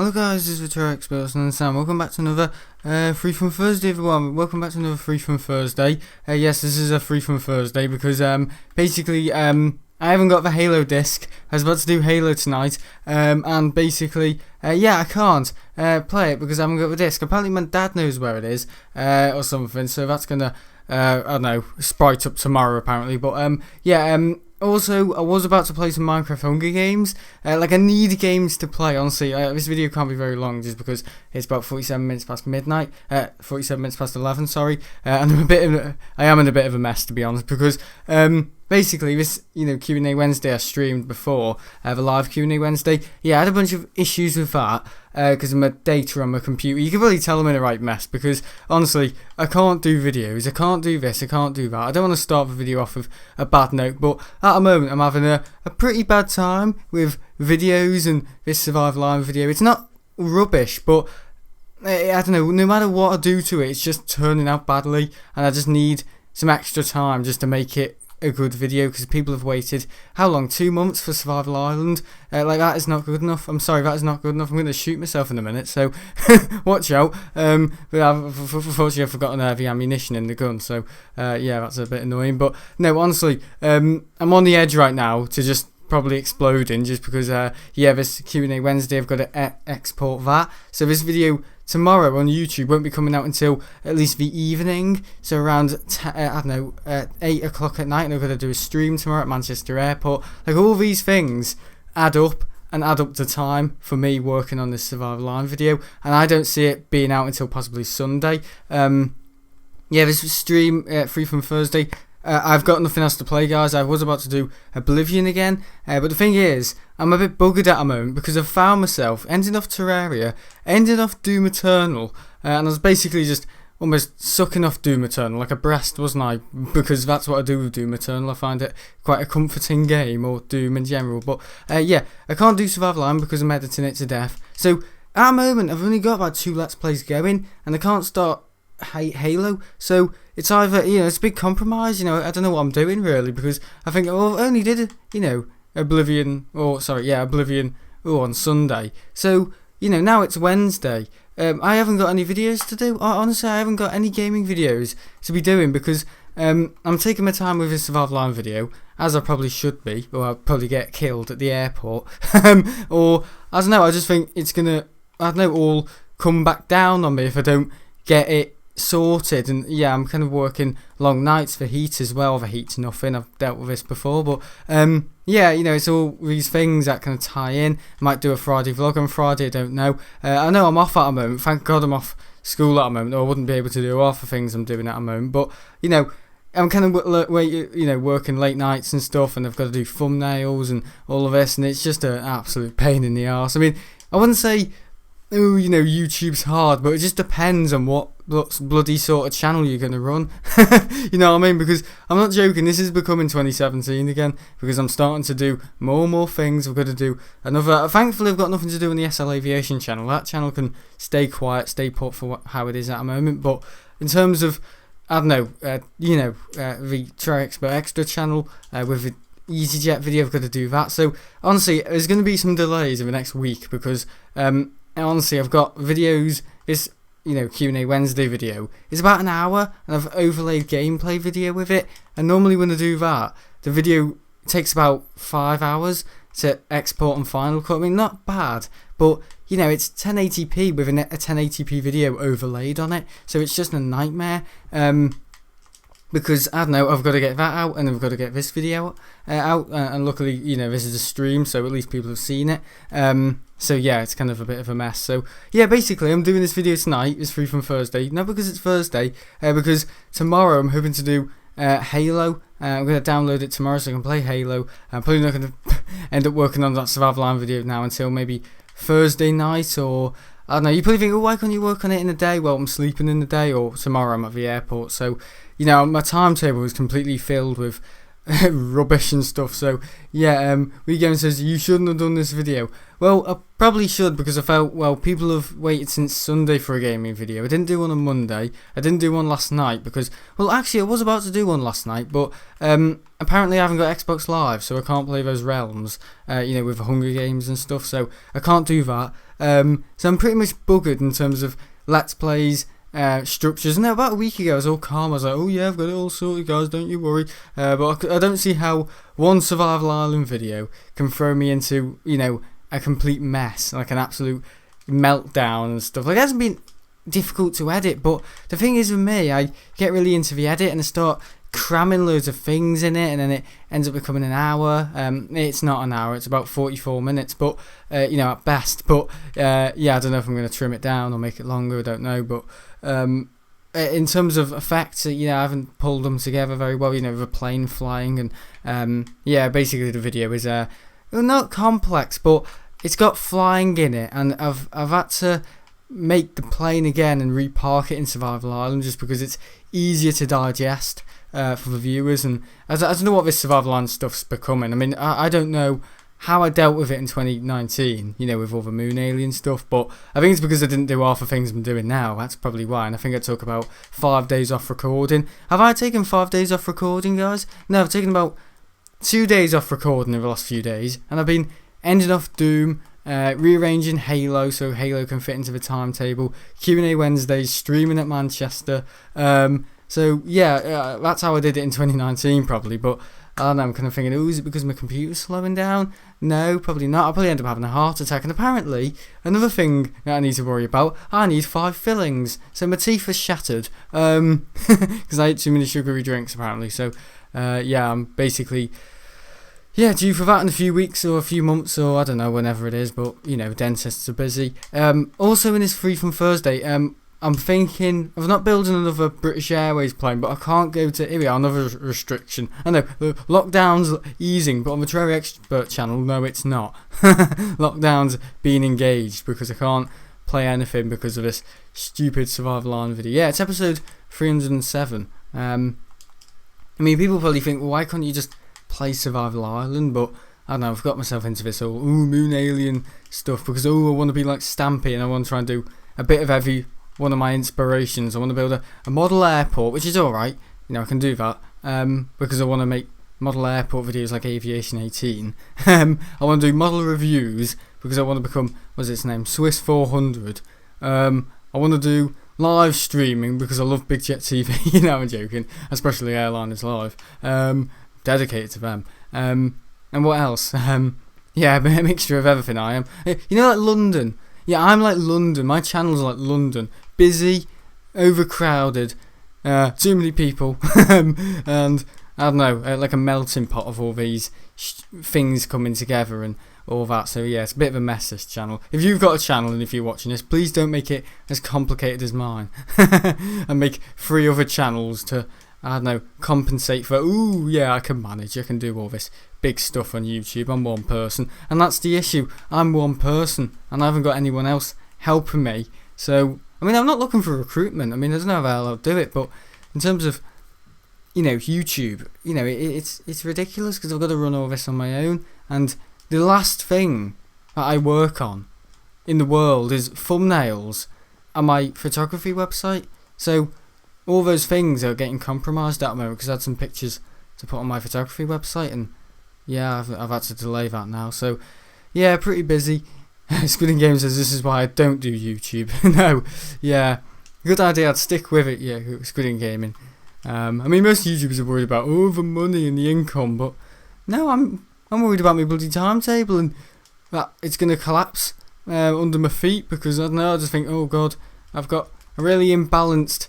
Hello guys, this is the Terraria and Sam. Welcome back to another Free From Thursday, everyone. Welcome back to another Free From Thursday. Yes, this is a Free From Thursday because basically I haven't got the Halo disc. I was about to do Halo tonight, and basically I can't play it because I haven't got the disc. Apparently my dad knows where it is or something, so that's gonna I don't know, sprite up tomorrow apparently. But also, I was about to play some Minecraft Hunger Games. I need games to play, honestly. This video can't be very long just because it's about 47 minutes past midnight. 47 minutes past 11, sorry. And I am in a bit of a mess, to be honest, because basically this, Q&A Wednesday I streamed before, the live Q&A Wednesday. Yeah, I had a bunch of issues with that because of my data on my computer. You can really tell I'm in a right mess because, honestly, I can't do videos, I can't do this, I can't do that. I don't want to start the video off with a bad note, but at the moment I'm having a pretty bad time with videos and this Survive Live video. It's not rubbish, but I don't know, no matter what I do to it, it's just turning out badly, and I just need some extra time just to make it a good video because people have waited how long, 2 months for Survival Island. That is not good enough. I'm sorry, that is not good enough. I'm going to shoot myself in a minute, so watch out. But unfortunately I've forgotten the ammunition in the gun, so that's a bit annoying. But no, honestly, I'm on the edge right now to just probably exploding just because this Q&A Wednesday I've got to export that, so this video tomorrow on YouTube won't be coming out until at least the evening, so around 8 o'clock at night, and I've got to do a stream tomorrow at Manchester Airport. All these things add up the time for me working on this Survival Line video, and I don't see it being out until possibly Sunday. This stream Free From Thursday, I've got nothing else to play, guys. I was about to do Oblivion again, but the thing is, I'm a bit buggered at the moment because I've found myself ending off Terraria, ending off Doom Eternal, and I was basically just almost sucking off Doom Eternal like a breast, wasn't I? Because that's what I do with Doom Eternal. I find it quite a comforting game, or Doom in general. But I can't do Survival Line because I'm editing it to death. So at the moment, I've only got about 2 Let's Plays going, and I can't start Halo, so it's either it's a big compromise. I don't know what I'm doing really, because I think I only did Oblivion on Sunday, so now it's Wednesday. I haven't got any videos to do. Honestly, I haven't got any gaming videos to be doing because I'm taking my time with this Survival Line video, as I probably should be, or I'll probably get killed at the airport. Or I don't know, I just think it's gonna all come back down on me if I don't get it sorted. And I'm kind of working long nights for heat as well. The heat's nothing, I've dealt with this before, but it's all these things that kind of tie in. I might do a Friday vlog on Friday, I don't know. I know I'm off at the moment, thank God I'm off school at the moment, or I wouldn't be able to do half the things I'm doing at the moment. But I'm kind of working late nights and stuff, and I've got to do thumbnails and all of this, and it's just an absolute pain in the arse. I mean, I wouldn't say YouTube's hard, but it just depends on what bloody sort of channel you're going to run. You know what I mean? Because I'm not joking, this is becoming 2017 again, because I'm starting to do more and more things. I've got to do another, thankfully I've got nothing to do on the SL Aviation channel. That channel can stay quiet, stay put for how it is at the moment. But in terms of, the Try Expert Extra channel with the EasyJet video, I've got to do that. So honestly, there's going to be some delays in the next week because honestly, I've got videos. This Q&A Wednesday video is about an hour, and I've overlaid gameplay video with it. And normally when I do that, the video takes about 5 hours to export and Final Cut. I mean, not bad, but it's 1080p with a 1080p video overlaid on it, so it's just a nightmare. Because I've got to get that out, and I've got to get this video out, and luckily this is a stream, so at least people have seen it. So it's kind of a bit of a mess. So basically I'm doing this video tonight. It's Free From Thursday, not because it's Thursday, because tomorrow I'm hoping to do Halo. I'm going to download it tomorrow so I can play Halo. I'm probably not going to end up working on that Survival Line video now until maybe Thursday night, or I don't know. You probably think, why can't you work on it in the day? Well, I'm sleeping in the day, or tomorrow I'm at the airport, so my timetable is completely filled with rubbish and stuff. So WeGame says you shouldn't have done this video. Well, I probably should, because I felt, people have waited since Sunday for a gaming video. I didn't do one on Monday, I didn't do one last night because, actually I was about to do one last night, but apparently I haven't got Xbox Live, so I can't play those realms with the Hunger Games and stuff, so I can't do that. So I'm pretty much buggered in terms of Let's Plays, structures. And about a week ago I was all calm, I was like, oh yeah, I've got it all sorted guys, don't you worry. But I don't see how one Survival Island video can throw me into, a complete mess, like an absolute meltdown and stuff. Like, it hasn't been difficult to edit, but the thing is with me, I get really into the edit and I start cramming loads of things in it, and then it ends up becoming an hour. It's not an hour, it's about 44 minutes, but at best. But I don't know if I'm going to trim it down or make it longer, I don't know. But in terms of effects, I haven't pulled them together very well, with a plane flying, and basically the video is not complex, but it's got flying in it, and I've had to make the plane again and repark it in Survival Island just because it's easier to digest for the viewers. And I don't know what this Survival Island stuff's becoming. I mean, I don't know how I dealt with it in 2019, with all the moon alien stuff, but I think it's because I didn't do half the things I'm doing now. That's probably why. And I think I took about 5 days off recording. Have I taken 5 days off recording, guys? No, I've taken about 2 days off recording in the last few days, and I've been ending off Doom, rearranging Halo so Halo can fit into the timetable, Q&A Wednesdays, streaming at Manchester. That's how I did it in 2019 probably, but I don't know, I'm kind of thinking, is it because my computer's slowing down? No, probably not. I'll probably end up having a heart attack. And apparently, another thing that I need to worry about, I need 5 fillings. So my teeth are shattered, because I ate too many sugary drinks apparently. So I'm basically due for that in a few weeks or a few months, or I don't know, whenever it is, but dentists are busy. Also in this Free From Thursday, I'm thinking of not building another British Airways plane, but I can't go to, here we are, another restriction. I know, the lockdown's easing, but on the Terraria Expert channel, no it's not. Lockdown's being engaged because I can't play anything because of this stupid Survival Island video. Yeah, it's episode 307. People probably think, well, why can't you just play Survival Island? But I don't know, I've got myself into this whole moon alien stuff because I want to be like Stampy, and I want to try and do a bit of every one of my inspirations. I want to build a model airport, which is alright, I can do that, because I want to make model airport videos like Aviation 18. I want to do model reviews because I want to become, what's its name, Swiss 400. I want to do live streaming because I love Big Jet TV. I'm joking, especially Airliners Live, dedicated to them. And what else? A mixture of everything I am. Like London. Yeah, I'm like London. My channel's like London. Busy, overcrowded, too many people, and I don't know, like a melting pot of all these things coming together and all that. So yeah, it's a bit of a mess, this channel. If you've got a channel and if you're watching this, please don't make it as complicated as mine and make 3 other channels to, I don't know, compensate for, I can manage, I can do all this big stuff on YouTube. I'm one person, and that's the issue. I'm one person, and I haven't got anyone else helping me. So, I'm not looking for recruitment. I don't know how I'll do it, but in terms of, YouTube, it's ridiculous because I've got to run all this on my own, and the last thing that I work on in the world is thumbnails and my photography website. So, all those things are getting compromised at the moment because I had some pictures to put on my photography website, and I've had to delay that now. So pretty busy. Squid and Game says this is why I don't do YouTube. No, good idea, I'd stick with it. Squid and Gaming. Most YouTubers are worried about the money and the income, but no, I'm worried about my bloody timetable and that it's going to collapse under my feet because I don't know, I just think, oh god, I've got a really imbalanced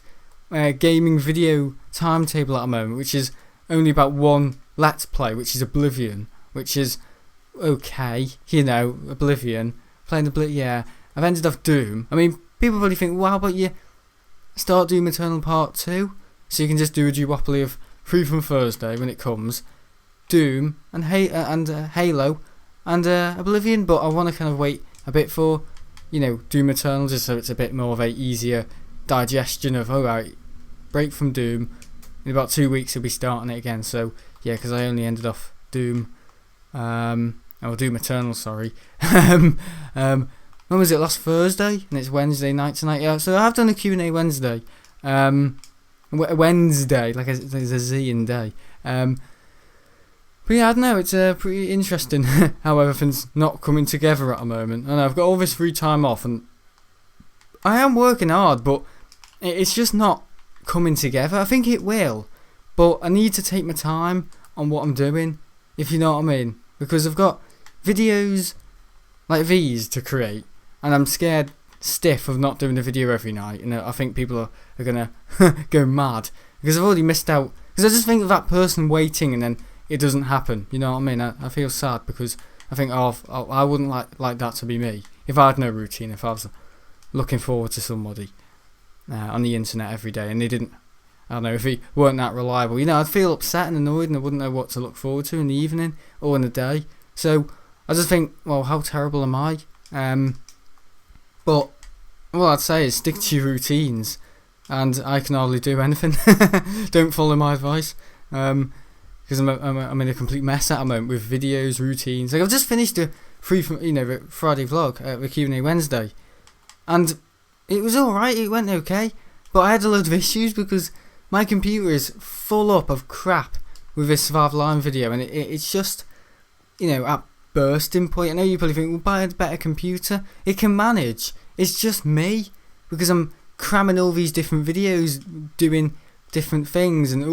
gaming video timetable at the moment, which is only about one Let's Play, which is Oblivion, which is okay, Oblivion, playing Oblivion, I've ended off Doom. People probably think, well, how about you start Doom Eternal Part 2, so you can just do a duopoly of Free From Thursday when it comes, Doom and Halo and Oblivion, but I want to kind of wait a bit for, Doom Eternal, just so it's a bit more of a easier digestion of, alright, break from Doom, in about 2 weeks we'll be starting it again. So because I only ended off Doom, Doom Eternal, sorry. When was it, last Thursday? And it's Wednesday night tonight. So I have done a Q&A Wednesday. Wednesday, like there's a Z in day. But But yeah, I don't know, it's pretty interesting how everything's not coming together at the moment. I know I've got all this free time off and I am working hard, but it's just not coming together. I think it will, but I need to take my time on what I'm doing, if you know what I mean. Because I've got videos like these to create, and I'm scared stiff of not doing a video every night. And I think people are going to go mad because I've already missed out. Because I just think of that person waiting and then it doesn't happen. You know what I mean? I feel sad because I think, I wouldn't like that to be me. If I had no routine, if I was looking forward to somebody on the internet every day and they didn't, I don't know, if he weren't that reliable, I'd feel upset and annoyed and I wouldn't know what to look forward to in the evening or in the day. So I just think, well, how terrible am I? But all I'd say is stick to your routines, and I can hardly do anything. Don't follow my advice. Because I'm in a complete mess at the moment with videos, routines. Like I've just finished a Friday vlog, the Q&A Wednesday, and it was alright, it went okay, but I had a load of issues because my computer is full up of crap with this Survival Island video, and it's just, at bursting point. I know you probably think, well, buy a better computer. It can manage. It's just me, because I'm cramming all these different videos, doing different things, and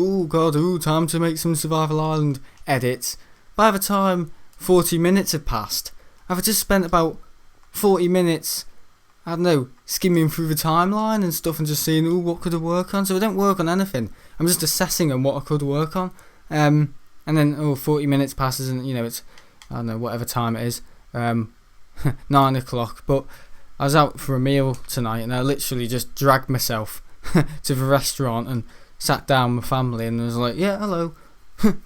time to make some Survival Island edits. By the time 40 minutes have passed, I've just spent about 40 minutes, I don't know, skimming through the timeline and stuff and just seeing, what could I work on? So I don't work on anything. I'm just assessing on what I could work on. And then 40 minutes passes and, it's, I don't know, whatever time it is, 9 o'clock. But I was out for a meal tonight and I literally just dragged myself to the restaurant and sat down with family and was like, yeah, hello.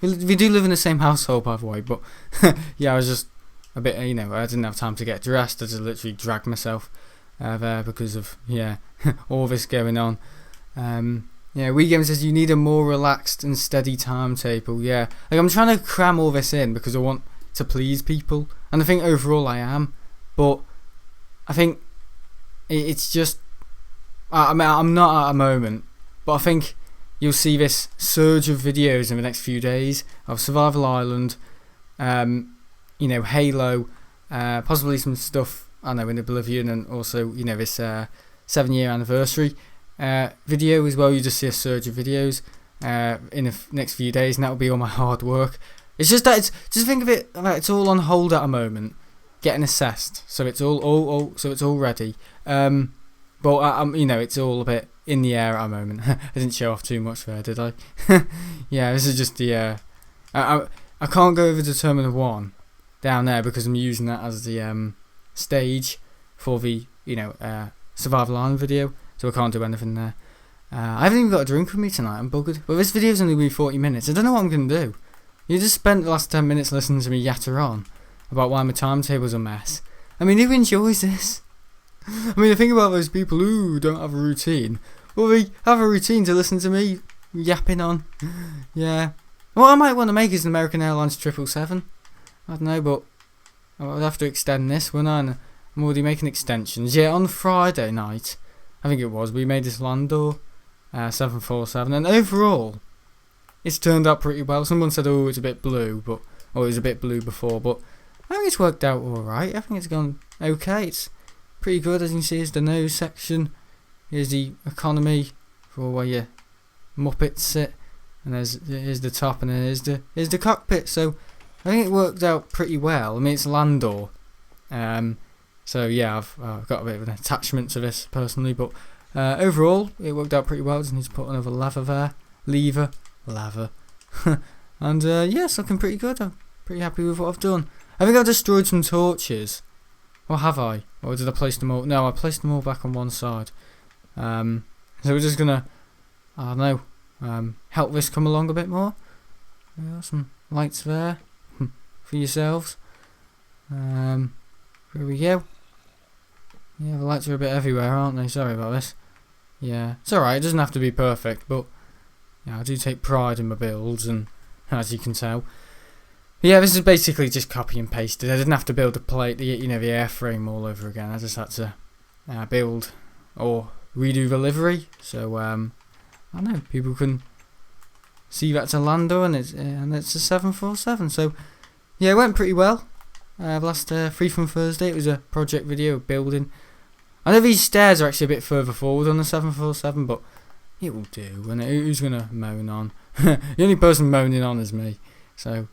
We do live in the same household, by the way, but yeah, I was just a bit, I didn't have time to get dressed. I just literally dragged myself there because of, all this going on. WeGame says you need a more relaxed and steady timetable. Yeah, like I'm trying to cram all this in because I want to please people, and I think overall I am, but I think it's just, I'm not at a moment, but I think you'll see this surge of videos in the next few days of Survival Island, Halo, possibly some stuff, I know, in Oblivion, and also, this 7-year anniversary video as well. You just see a surge of videos in the next few days, and that'll be all my hard work. It's just that just think of it like it's all on hold at the moment, getting assessed, so it's all ready. But it's all a bit in the air at the moment. I didn't show off too much there, did I? Yeah, this is just the I can't go over to Terminal 1 down there because I'm using that as the stage for the Survival Island video, so I can't do anything there. I haven't even got a drink with me tonight. I'm buggered. But this video's only going to be 40 minutes. I don't know what I'm going to do. You just spent the last 10 minutes listening to me yatter on about why my timetable's a mess. I mean, who enjoys this? I mean, I think about those people who don't have a routine. Well, they have a routine to listen to me yapping on. Yeah. What I might want to make is an American Airlines 777. I don't know, but I would have to extend this, wouldn't I? And I'm already making extensions. Yeah, on Friday night, I think it was, we made this Landor 747, and overall, it's turned out pretty well. Someone said, it's a bit blue, it was a bit blue before, but I think it's worked out alright. I think it's gone okay. It's pretty good. As you can see, here's the nose section. Here's the economy for where your Muppets sit, and here's the top, and then here's the cockpit. So I think it worked out pretty well. I mean, it's Landor, so yeah, I've got a bit of an attachment to this personally, but overall it worked out pretty well. Just need to put another lever, and yeah, it's looking pretty good. I'm pretty happy with what I've done. I think I destroyed some torches, or have I? Or did I place them all? No, I placed them all back on one side. So we're just gonna, I don't know, help this come along a bit more. Got some lights there for yourselves. Here we go. Yeah, the lights are a bit everywhere, aren't they? Sorry about this. Yeah, it's alright, it doesn't have to be perfect, but yeah, I do take pride in my builds, and as you can tell. Yeah, this is basically just copy and pasted. I didn't have to build the plate, the airframe all over again. I just had to build or redo the livery. So I don't know, people can CVAT's lander, and it's a 747. So yeah, it went pretty well. Last Free from Thursday, it was a project video of building. I know these stairs are actually a bit further forward on the 747, but it will do. And who's gonna moan on? The only person moaning on is me. So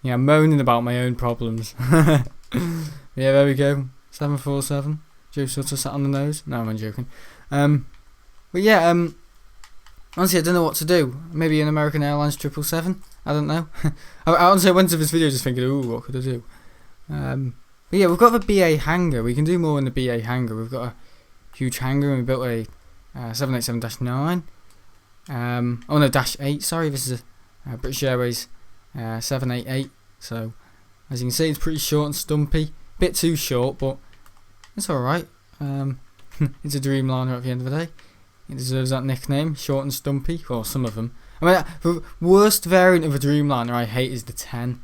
yeah, I'm moaning about my own problems. Yeah, there we go. 747. Joe sort of sat on the nose. No, I'm joking. But yeah, honestly, I don't know what to do. Maybe an American Airlines 777. I don't know. I honestly went to this video just thinking, ooh, what could I do? But yeah, we've got the BA hangar. We can do more in the BA hangar. We've got a huge hangar, and we built a 787-9. Oh no, -8. Sorry, this is a British Airways 788. So as you can see, it's pretty short and stumpy. Bit too short, but it's all right. It's a Dreamliner at the end of the day. It deserves that nickname, short and stumpy. Well, some of them. I mean, the worst variant of a Dreamliner I hate is the 10.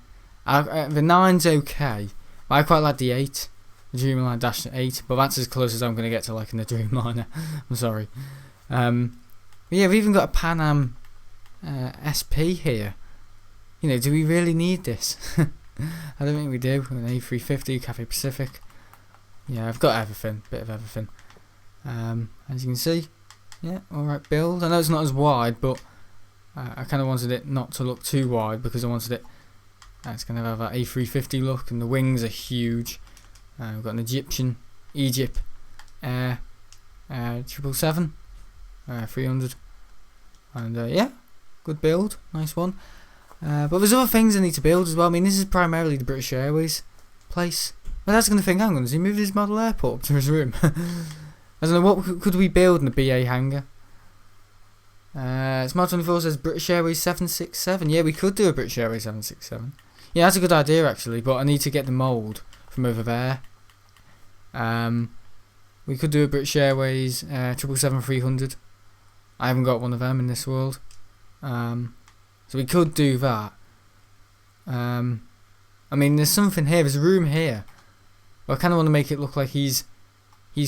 The 9's okay. But I quite like the 8. The Dreamliner -8. But that's as close as I'm going to get to liking the Dreamliner. I'm sorry. But yeah, we've even got a Pan Am SP here. You know, do we really need this? I don't think we do. An A350, Cathay Pacific. Yeah, I've got everything. Bit of everything. As you can see. Yeah, alright build. I know it's not as wide, but I kind of wanted it not to look too wide because I wanted it. It's going to have that A350 look, and the wings are huge. We've got an Egypt Air 777, 300, and yeah, good build, nice one. But there's other things I need to build as well. I mean, this is primarily the British Airways place. But that's going to think, hang on, does he move his model airport up to his room? I don't know, what could we build in the BA hangar? Smart 24 says British Airways 767. Yeah, we could do a British Airways 767. Yeah, that's a good idea actually, but I need to get the mould from over there. We could do a British Airways 777-300. I haven't got one of them in this world. So we could do that. I mean, there's something here, there's a room here. But I kind of want to make it look like he's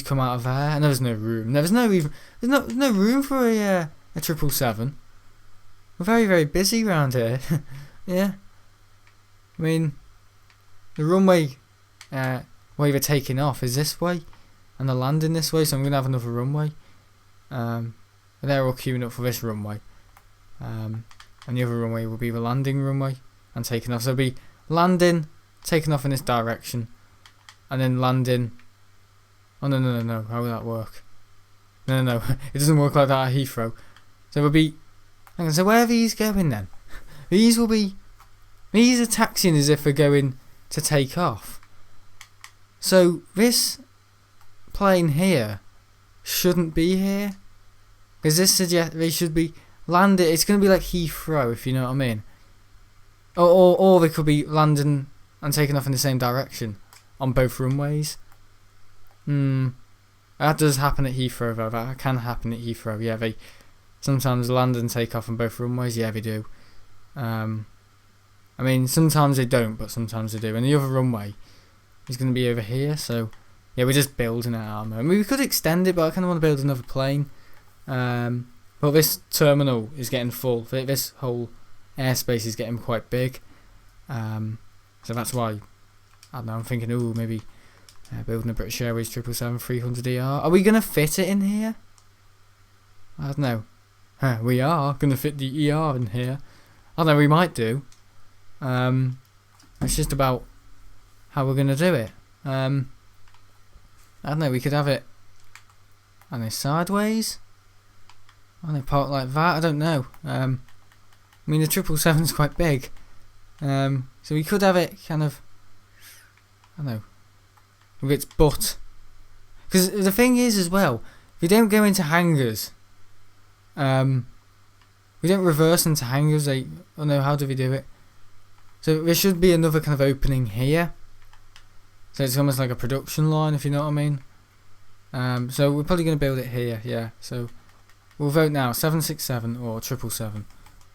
come out of there. And there's no room. There's no room for a 777. We're very, very busy around here. Yeah. I mean, the runway way they're taking off is this way, and the landing this way. So I'm gonna have another runway. And they're all queuing up for this runway. And the other runway will be the landing runway and taking off. So it'll be landing, taking off in this direction, and then landing. Oh no! How will that work? No! It doesn't work like that at Heathrow. So it'll be. Hang on. So where are these going then? These will be. These are taxiing as if they're going to take off. So this plane here shouldn't be here, because this suggests they should be landed. It's going to be like Heathrow, if you know what I mean. Or they could be landing and taking off in the same direction on both runways. That does happen at Heathrow though. That can happen at Heathrow. Yeah, they sometimes land and take off on both runways. Yeah, they do. I mean, sometimes they don't, but sometimes they do. And the other runway is going to be over here. So yeah, we're just building it out. I mean, we could extend it, but I kind of want to build another plane. But this terminal is getting full. This whole airspace is getting quite big. So that's why, I don't know, I'm thinking, ooh, maybe building a British Airways 777-300ER. Are we going to fit it in here? I don't know. We are going to fit the ER in here. I don't know, we might do. It's just about how we're going to do it. I don't know, we could have it, I don't know, sideways? I don't know, part like that, I don't know. I mean, the 777's quite big. So we could have it kind of, I don't know, with its butt. Because the thing is as well, if you don't go into hangars, we don't reverse into hangars. Oh no, how do we do it? So there should be another kind of opening here. So it's almost like a production line, if you know what I mean. So we're probably going to build it here, yeah. So we'll vote now, 767 or 777.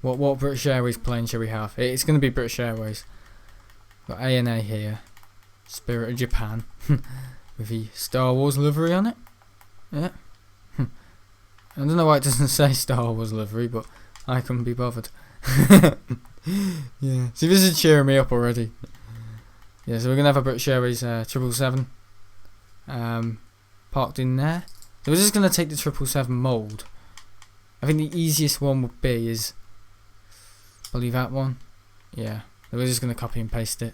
What British Airways plane shall we have? It's going to be British Airways. Got ANA here. Spirit of Japan. With the Star Wars livery on it. Yeah. I don't know why it doesn't say Star Wars livery, but I couldn't be bothered. Yeah. See, this is cheering me up already. Yeah, so we're gonna have a British Airways 777 parked in there. So we're just gonna take the 777 mould. I think the easiest one would be is probably that one. Yeah. So we're just gonna copy and paste it.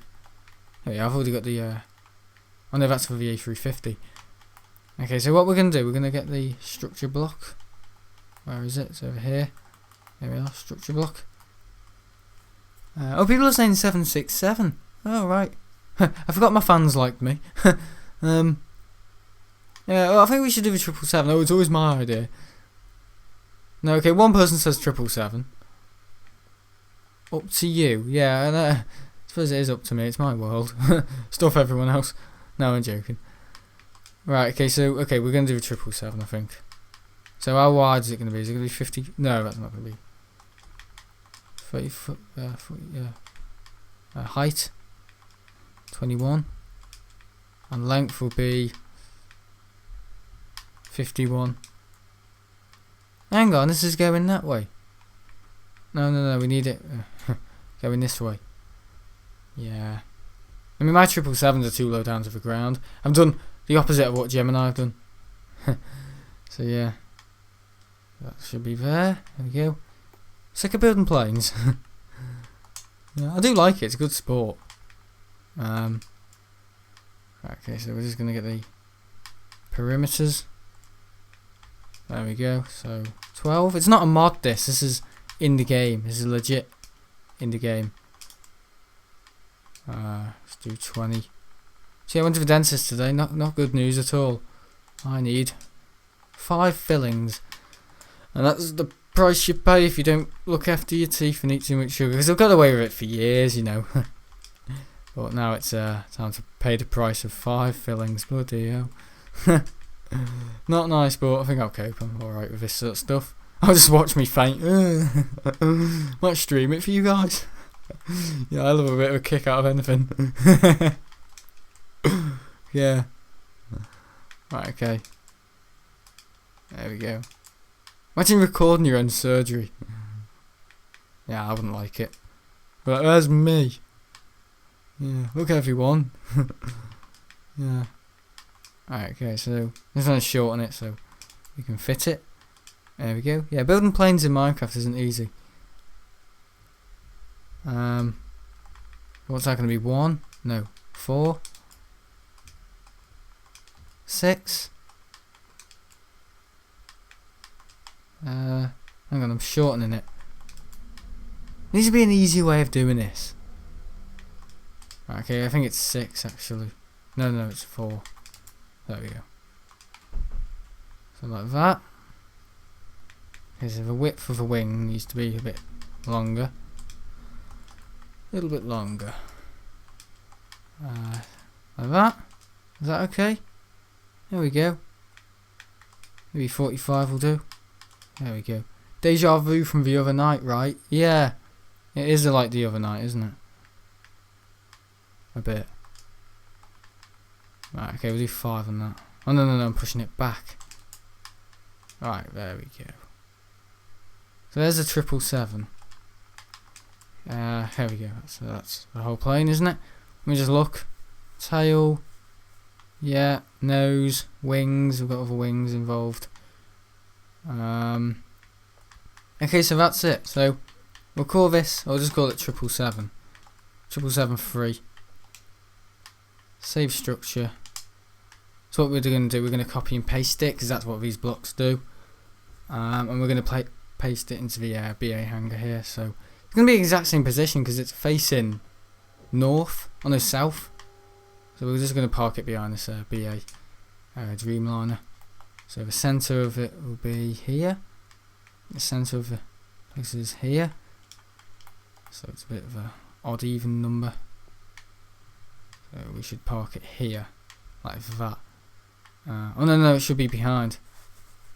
Oh yeah, I've already got the oh no, that's for the A350. Okay, so what we're gonna do, we're gonna get the structure block. Where is it? It's over here. There we are, structure block. Oh, people are saying 767. Oh right. I forgot my fans liked me. Yeah, well, I think we should do the 777. Oh, it's always my idea. No, okay, one person says 777. Up to you. Yeah, and I suppose it is up to me. It's my world. Stuff everyone else. No, I'm joking. Right, okay, so, we're going to do a 777, I think. So how wide is it going to be? Is it going to be 50? No, that's not going to be. 30 foot, 40, yeah. Height, 21. And length will be 51. Hang on, this is going that way. No, we need it going this way. Yeah. I mean, my 777s are too low down to the ground. I've done the opposite of what Gemini have done. So yeah. That should be there. There we go. Sick of building planes. Yeah, I do like it. It's a good sport. Okay, so we're just going to get the perimeters. There we go. So 12. It's not a mod. This is in the game. This is legit in the game. Let's do 20. See, I went to the dentist today. Not good news at all. I need 5 fillings, and that's the price you pay if you don't look after your teeth and eat too much sugar. Because I've got away with it for years, you know. But now it's time to pay the price of 5 fillings. Bloody hell. Not nice, but I think I'll cope. I'm alright with this sort of stuff. I'll just watch me faint. Might stream it for you guys. Yeah, I love a bit of a kick out of anything. Yeah. Right, okay. There we go. Imagine recording your own surgery. Yeah, I wouldn't like it. But there's me. Yeah, look everyone. Yeah. Alright, okay, so just want to shorten it so we can fit it. There we go. Yeah, building planes in Minecraft isn't easy. What's that going to be? 1? No. 4? 6? Hang on, I'm shortening it. Needs to be an easy way of doing this. Okay, I think it's 6 actually. No, it's 4. There we go. So like that. Okay, so the width of the wing needs to be a bit longer. A little bit longer. Like that. Is that okay? There we go. Maybe 45 will do. There we go. Deja vu from the other night, right? Yeah. It is like the other night, isn't it? A bit. Right, okay, we'll do 5 on that. Oh, no, I'm pushing it back. Right, there we go. So there's a 777. Here we go. So that's the whole plane, isn't it? Let me just look. Tail. Yeah, nose, wings. We've got other wings involved. Okay, so that's it. So we'll call this, I'll just call it 777. 777-3. Save structure. So what we're going to do, we're going to copy and paste it, because that's what these blocks do. And we're going to paste it into the BA hangar here. So it's going to be the exact same position, because it's facing north, on the south. So we're just going to park it behind this BA Dreamliner. So the centre of it will be here. The centre of the place is here. So it's a bit of a odd even number. So we should park it here, like that. Oh no, it should be behind.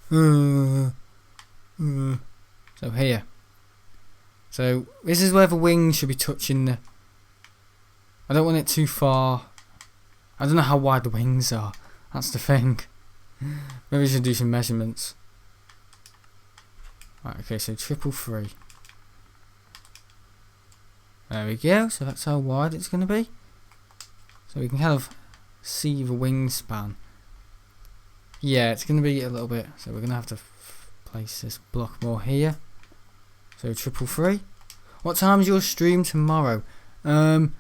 So here. So this is where the wings should be touching the... I don't want it too far. I don't know how wide the wings are. That's the thing. Maybe we should do some measurements. Right, okay, so 333. There we go. So that's how wide it's going to be. So we can kind of see the wingspan. Yeah, it's going to be a little bit. So we're going to have to place this block more here. So 333. What time is your stream tomorrow? Probably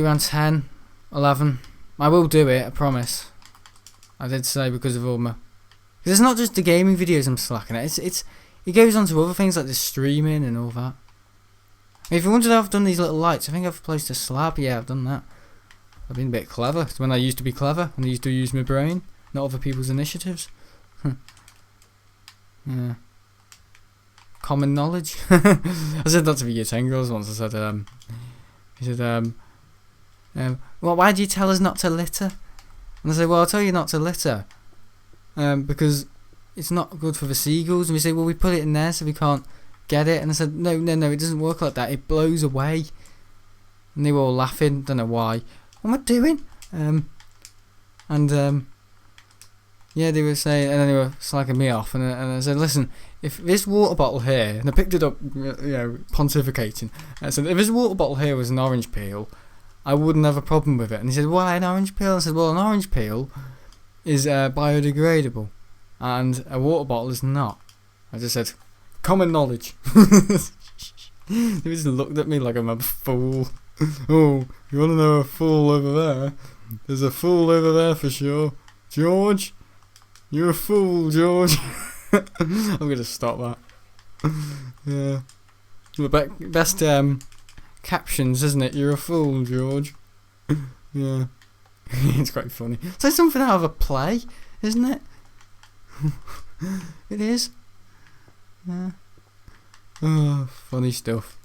around 10, 11. I will do it, I promise. I did say because of all my... Because it's not just the gaming videos I'm slacking at. It goes on to other things like the streaming and all that. If you wondered how I've done these little lights, I think I've placed a slab. Yeah, I've done that. I've been a bit clever. It's when I used to be clever. When I used to use my brain. Not other people's initiatives. Yeah. Common knowledge. I said that to the year 10 girls once. I said, well, why do you tell us not to litter? And I said, well, I'll tell you not to litter. Because it's not good for the seagulls. And we say, well, we put it in there so we can't get it. And I said, no, it doesn't work like that. It blows away. And they were all laughing. Don't know why. What am I doing? Yeah, they were saying, and then they were slagging me off. And I said, listen, if this water bottle here, and I picked it up, pontificating. I said, if this water bottle here was an orange peel, I wouldn't have a problem with it. And he said, why an orange peel? I said, well, an orange peel is biodegradable, and a water bottle is not. I just said, common knowledge. They just looked at me like I'm a fool. Oh, you want to know a fool over there? There's a fool over there for sure. George, you're a fool, George. I'm going to stop that. Yeah. The best captions, isn't it? You're a fool, George. Yeah. It's quite funny. So it's something out of a play, isn't it? It is. Yeah. Oh, funny stuff.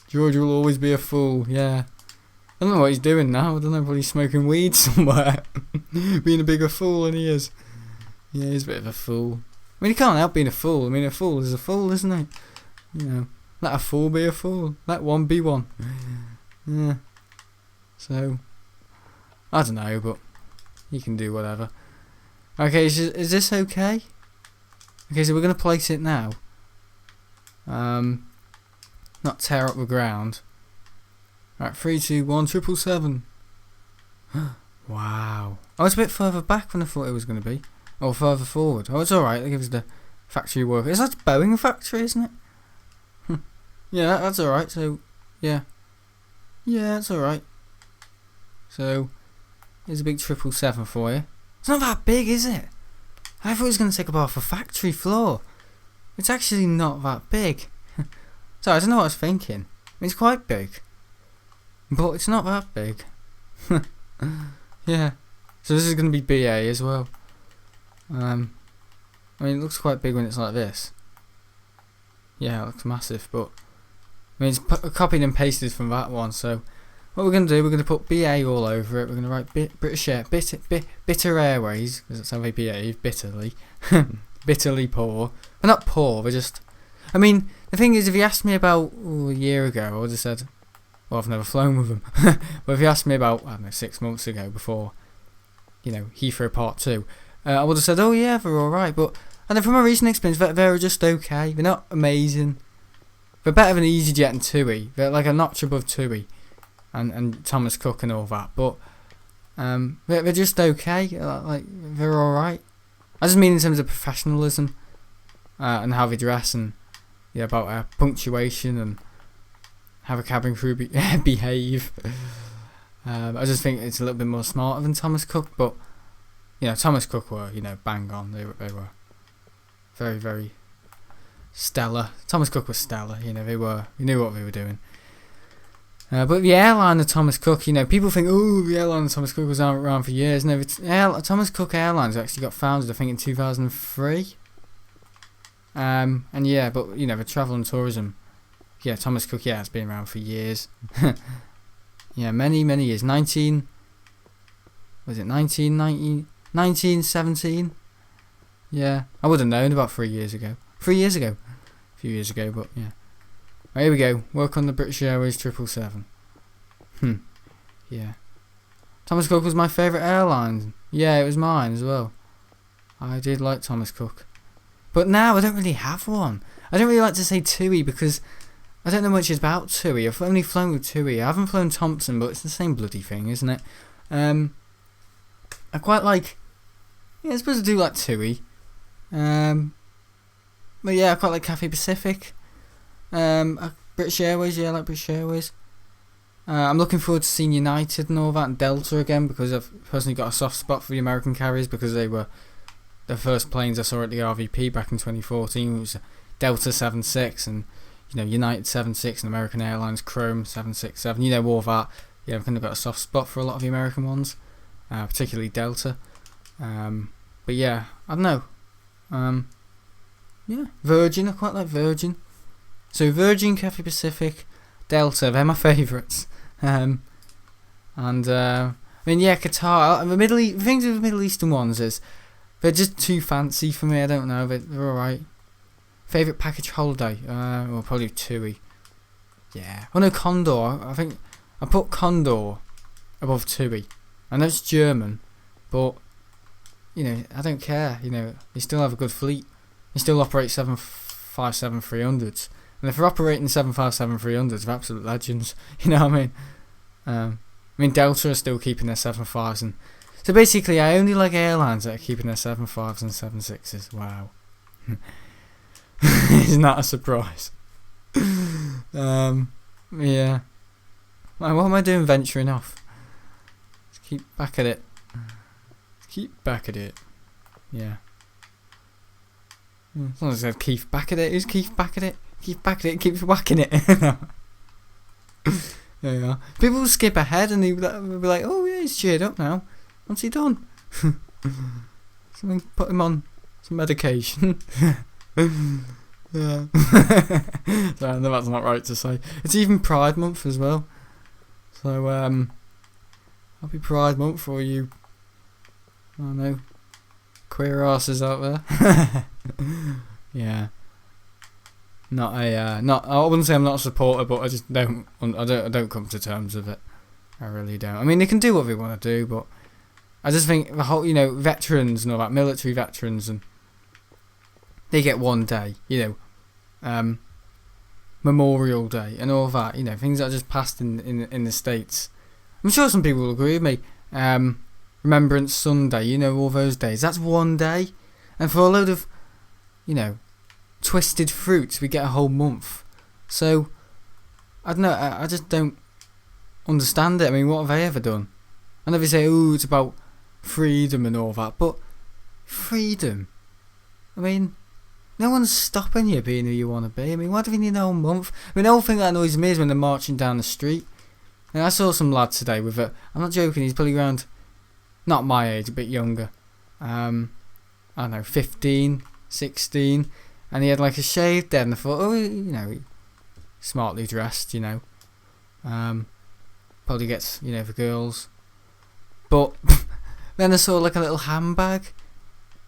George will always be a fool, yeah. I don't know what he's doing now. I don't know, probably smoking weed somewhere. Being a bigger fool than he is. Yeah, he's a bit of a fool. I mean, he can't help being a fool. I mean, a fool is a fool, isn't he? You know, let a fool be a fool. Let one be one. Yeah. So, I don't know, but he can do whatever. Okay, is this okay? Okay, so we're going to place it now. Not tear up the ground. Right, 3, 2, 1, 777. Wow. Oh, it's a bit further back than I thought it was going to be. Or further forward. Oh, it's alright. That gives the factory work. Is that Boeing factory, isn't it? Yeah, that's alright. So, yeah. Yeah, that's alright. So, here's a big 777 for you. It's not that big, is it? I thought it was going to take up half a factory floor. It's actually not that big. So, I don't know what I was thinking. It's quite big. But it's not that big. Yeah. So this is going to be BA as well. I mean, it looks quite big when it's like this. Yeah, it looks massive, but I mean, it's copied and pasted from that one. So what we're going to do, we're going to put BA all over it. We're going to write British Bitter Airways, because that's how they behave, bitterly. Bitterly poor. But not poor, they're just... I mean, the thing is, if you asked me about a year ago, I would have said, well, I've never flown with them. But if you asked me about, I don't know, 6 months ago, before, you know, Heathrow Part 2, I would have said, oh yeah, they're alright. But, and then from my recent experience, they're just okay. They're not amazing. They're better than EasyJet and TUI. They're like a notch above TUI and Thomas Cook and all that. But they're just okay. Like, they're alright. I just mean in terms of professionalism and how they dress and about punctuation and how a cabin crew behave. I just think it's a little bit more smarter than Thomas Cook, but Thomas Cook were bang on. They were very, very stellar. Thomas Cook was stellar. They knew what they were doing. But the airline of Thomas Cook, people think, oh, the airline of Thomas Cook was around for years. No, Thomas Cook Airlines actually got founded, I think, in 2003. And yeah, but the travel and tourism, Thomas Cook, it's been around for years. Yeah, many years. 1917? Yeah, I would have known about 3 years ago. A few years ago, but yeah. Right, here we go. Work on the British Airways 777. Yeah. Thomas Cook was my favourite airline. Yeah, it was mine as well. I did like Thomas Cook. But now I don't really have one. I don't really like to say TUI because I don't know much about TUI. I've only flown with TUI. I haven't flown Thompson, but it's the same bloody thing, isn't it? I quite like. Yeah, I suppose I do like TUI. But yeah, I quite like Cathay Pacific. British Airways, yeah, I like British Airways. I'm looking forward to seeing United and all that, and Delta again, because I've personally got a soft spot for the American carriers because they were the first planes I saw at the RVP back in 2014. It was Delta 76 and United 76 and American Airlines Chrome 767. All that. Yeah, I've kind of got a soft spot for a lot of the American ones, particularly Delta. But yeah, I don't know. Yeah, Virgin. I quite like Virgin. So Virgin, Cathay Pacific, Delta. They're my favourites. And Qatar. The things with the Middle Eastern ones is they're just too fancy for me. I don't know. They're alright. Favourite package holiday? Well, probably TUI. Yeah. Oh no, Condor. I think I put Condor above TUI. I know it's German, but I don't care. They still have a good fleet. They still operate 757-300s. And if they're operating 757-300s, they're absolute legends. You know what I mean? Delta are still keeping their 75s. And so basically, I only like airlines that are keeping their 75s and 76s. Wow. Isn't that a surprise? Yeah. What am I doing venturing off? Let's keep back at it. Yeah. As long as I said Keith back at it. Who's Keith back at it? Keith back at it keeps whacking it. There you are. People will skip ahead and they'll be like, oh yeah, he's cheered up now. What's he done? Something, put him on some medication. Yeah. So, no, that's not right to say. It's even Pride Month as well. So, happy Pride Month for you, I don't know, queer asses out there. Yeah. I wouldn't say I'm not a supporter, but I just don't come to terms with it. I really don't. I mean, they can do what they want to do, but I just think the whole, veterans and all that, military veterans, and they get one day, Memorial Day and all that, things that are just passed in the States. I'm sure some people will agree with me. Remembrance Sunday, all those days. That's one day, and for a load of, twisted fruits, we get a whole month. So I don't know. I just don't understand it. I mean, what have they ever done? I know they say, oh, it's about freedom and all that, but freedom. I mean, no one's stopping you being who you want to be. I mean, why do we need a whole month? I mean, the whole thing that annoys me is when they're marching down the street. And I saw some lad today with it. I'm not joking. He's probably around, not my age, a bit younger. I don't know, 15, 16. And he had like a shaved head, and I thought, oh, smartly dressed, probably gets, for girls. But then I saw like a little handbag,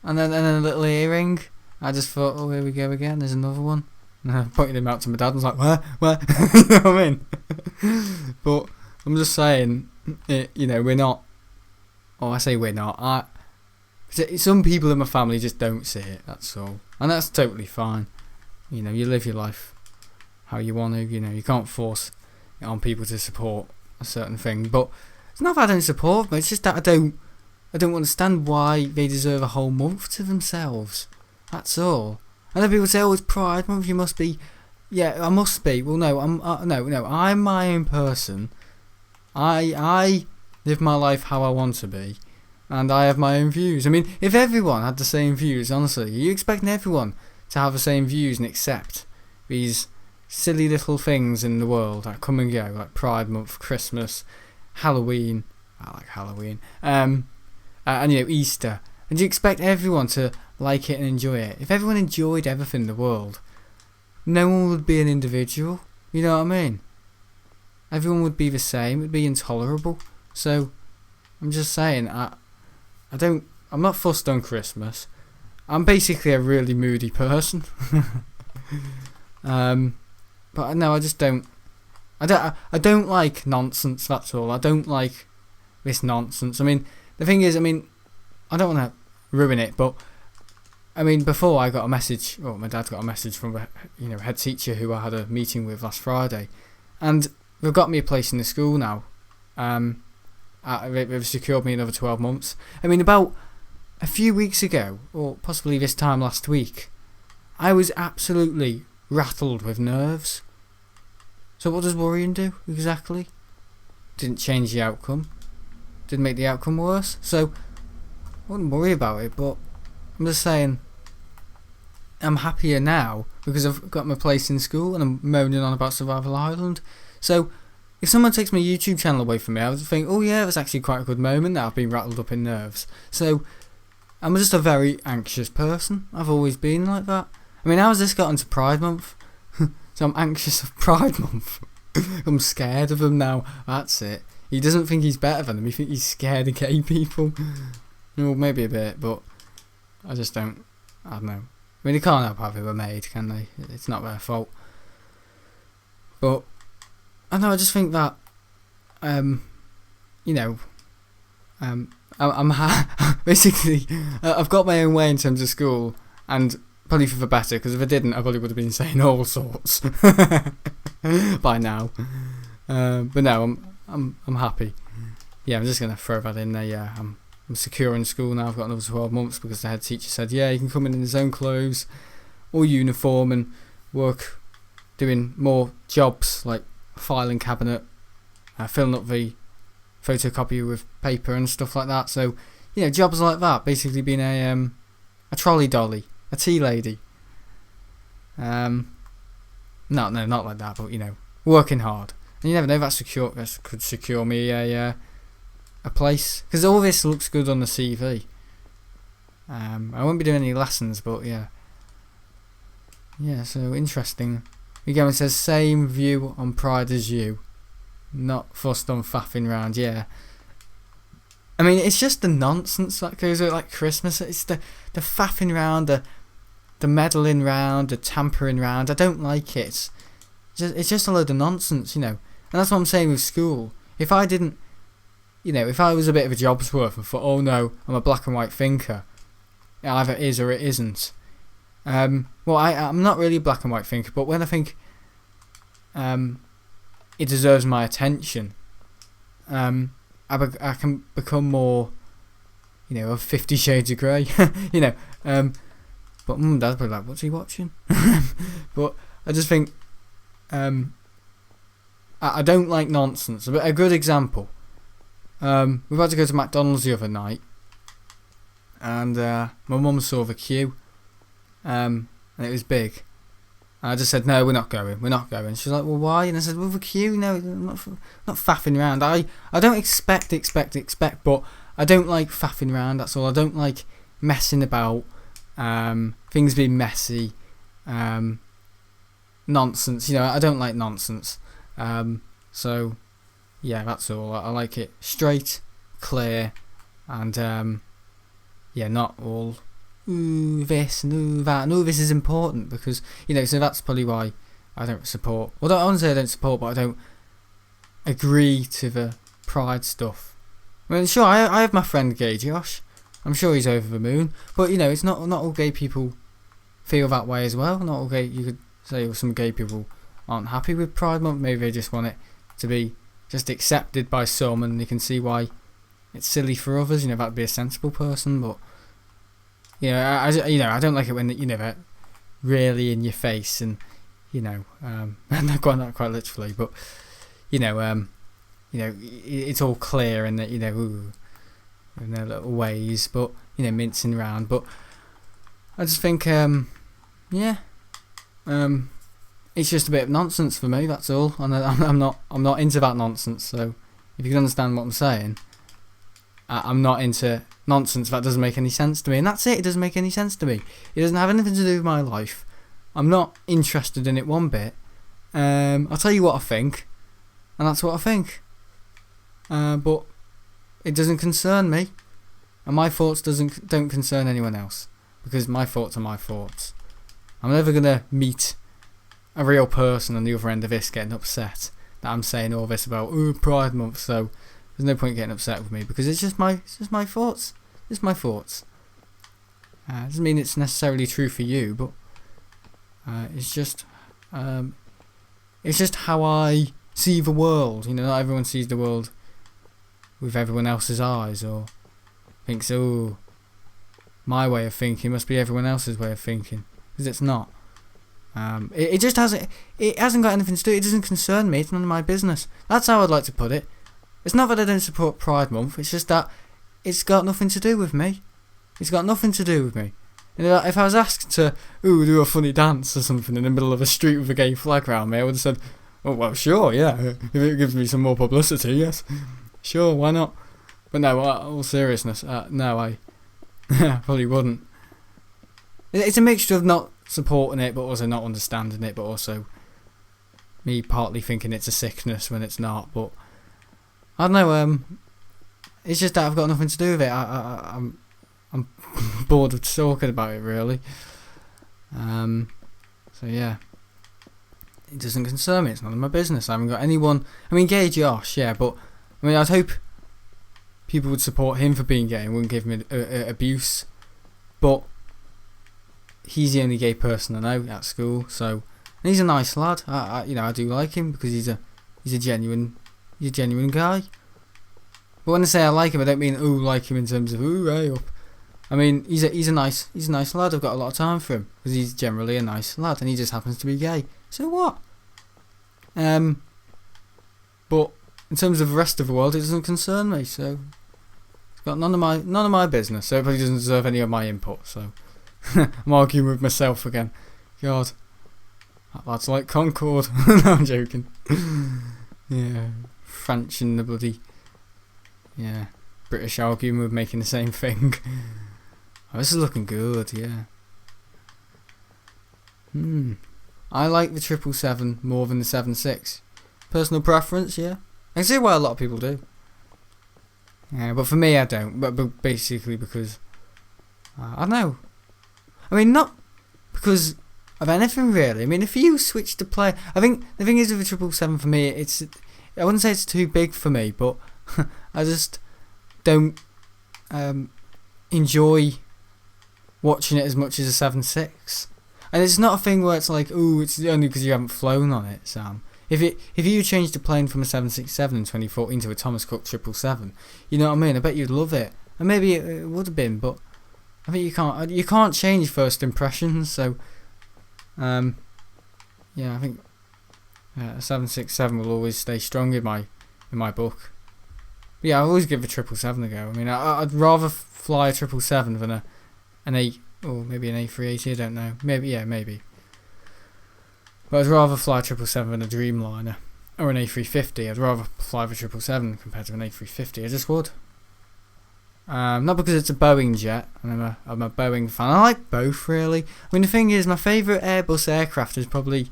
and then a little earring. I just thought, oh, here we go again. There's another one. And I pointed him out to my dad. And I was like, where? You know what I mean? But I'm just saying, we're not. Oh, I say we're not. Some people in my family just don't see it. That's all. And that's totally fine. You live your life how you want to. You can't force it on people to support a certain thing. But it's not that I don't support them. It's just that I don't understand why they deserve a whole month to themselves. That's all. I know people say, "Oh, it's Pride Month. You must be." Yeah, I must be. Well, no, no. I'm my own person. I live my life how I want to be. And I have my own views. I mean, if everyone had the same views, honestly, are you expecting everyone to have the same views and accept these silly little things in the world that come and go, like Pride Month, Christmas, Halloween? I like Halloween. And Easter. And do you expect everyone to like it and enjoy it? If everyone enjoyed everything in the world, no one would be an individual. You know what I mean? Everyone would be the same. It would be intolerable. So, I'm just saying, I'm not fussed on Christmas. I'm basically a really moody person. But no, I just don't. I don't like nonsense. That's all. I don't like this nonsense. I mean, the thing is, I don't want to ruin it, but I mean, before I got a message, well, my dad got a message from a head teacher who I had a meeting with last Friday, and they've got me a place in the school now. They've secured me another 12 months. I mean, about a few weeks ago, or possibly this time last week, I was absolutely rattled with nerves. So what does worrying do, exactly? Didn't change the outcome. Didn't make the outcome worse. So, I wouldn't worry about it, but I'm just saying, I'm happier now because I've got my place in school and I'm moaning on about Survival Island. So, if someone takes my YouTube channel away from me, I would think, oh yeah, it was actually quite a good moment that I've been rattled up in nerves. So, I'm just a very anxious person. I've always been like that. I mean, how has this got into Pride Month? So I'm anxious of Pride Month. I'm scared of him now. That's it. He doesn't think he's better than them. He thinks he's scared of gay people. Well, maybe a bit, but I just don't. I don't know. I mean, they can't help how they were made, can they? It's not their fault. But I know. I just think that, I'm basically I've got my own way in terms of school, and probably for the better, because if I didn't, I probably would have been saying all sorts by now. But no, I'm happy. Yeah, I'm just gonna throw that in there. Yeah, I'm secure in school now. I've got another 12 months because the head teacher said, yeah, you can come in his own clothes or uniform and work doing more jobs like filing cabinet, filling up the photocopier with paper and stuff like that. So, jobs like that. Basically being a trolley dolly. A tea lady. No, not like that, but working hard. And you never know, that could secure me a place, because all this looks good on the CV. I won't be doing any lessons, but yeah. So interesting. We go and says same view on Pride as you, not fussed on faffing round. Yeah. I mean, it's just the nonsense that goes with like Christmas. It's the faffing round, the meddling round, the tampering round. I don't like it. It's just a load of nonsense, And that's what I'm saying with school. If I didn't, if I was a bit of a job's worth and thought, oh no, I'm a black and white thinker, it either is or it isn't. I'm not really a black and white thinker, but when I think it deserves my attention, I can become more, of 50 Shades of Grey, But Dad's probably like, what's he watching? But I just think, I don't like nonsense. A good example, we were about to go to McDonald's the other night, and my mum saw the queue, and it was big. And I just said, no, we're not going. She's like, well, why? And I said, well, the queue, no, I'm not faffing around. I don't expect, but I don't like faffing around, that's all. I don't like messing about, things being messy, nonsense, I don't like nonsense. So, yeah, that's all. I like it straight, clear, and, not all, ooh, this and ooh, that, and all this is important, because, so that's probably why I don't support, well, I wouldn't say I don't support, but I don't agree to the Pride stuff. I mean, sure, I have my friend gay Josh. I'm sure he's over the moon, but it's not all gay people feel that way as well. Not all gay. You could say some gay people aren't happy with Pride Month. Maybe they just want it to be just accepted by some, and they can see why it's silly for others. That'd be a sensible person, but I don't like it when they're really in your face, and not quite literally, but it's all clear and that ooh, in their little ways, but mincing around. But I just think it's just a bit of nonsense for me, that's all. And I'm not into that nonsense. So if you can understand what I'm saying, I'm not into nonsense that doesn't make any sense to me, and that's it. It doesn't make any sense to me. It doesn't have anything to do with my life. I'm not interested in it one bit. I'll tell you what I think, and that's what I think. But it doesn't concern me, and my thoughts don't concern anyone else, because my thoughts are my thoughts. I'm never gonna meet a real person on the other end of this getting upset that I'm saying all this about Pride Month. So there's no point getting upset with me, because it's just my thoughts. It's my thoughts. Doesn't mean it's necessarily true for you, but it's just how I see the world. You know, not everyone sees the world with everyone else's eyes, or thinks, oh, my way of thinking must be everyone else's way of thinking, because it's not. It just hasn't. It hasn't got anything to do. It doesn't concern me. It's none of my business. That's how I'd like to put it. It's not that I don't support Pride Month. It's just that it's got nothing to do with me. It's got nothing to do with me. And if I was asked to do a funny dance or something in the middle of a street with a gay flag around me, I would have said, oh well, sure, yeah. If it gives me some more publicity, yes, sure, why not? But no, all seriousness, no, I probably wouldn't. It's a mixture of not supporting it, but also not understanding it, but also me partly thinking it's a sickness when it's not. But I don't know. It's just that I've got nothing to do with it. I'm bored of talking about it, really. So yeah, it doesn't concern me. It's none of my business. I haven't got anyone. I mean, gay Josh, yeah, but I mean, I'd hope people would support him for being gay and wouldn't give him abuse. But he's the only gay person I know at school, so and he's a nice lad. I do like him because he's a genuine guy. But when I say I like him, I don't mean like him in terms of hey up. I mean he's a nice lad. I've got a lot of time for him because he's generally a nice lad, and he just happens to be gay. So what? But in terms of the rest of the world, it doesn't concern me. So it's got none of my business. So it probably doesn't deserve any of my input. So I'm arguing with myself again. God, that's like Concord. No, I'm joking. Yeah, French and the bloody British arguing with making the same thing. Oh, this is looking good, yeah. I like the 777 more than the 76. Personal preference, yeah. I can see why a lot of people do. Yeah, but for me, I don't. But basically because I don't know. I mean, not because of anything really. I mean, if you switch to play, I think the thing is with the 777 for me, I wouldn't say it's too big for me, but I just don't enjoy watching it as much as a 76. And it's not a thing where it's like, it's only because you haven't flown on it, Sam. If you changed a plane from a 767 in 2014 to a Thomas Cook 777, you know what I mean? I bet you'd love it. And maybe it would have been, but I think you can't change first impressions. So, I think a 767 will always stay strong in my book. But yeah, I always give a 777 a go. I mean, I'd rather fly a 777 than an 8 or maybe an A380. I don't know. Maybe. But I'd rather fly a 777 than a Dreamliner or an A350. I'd rather fly the 777 compared to an A350. I just would. Not because it's a Boeing jet, and I'm a Boeing fan. I like both, really. I mean, the thing is, my favourite Airbus aircraft is probably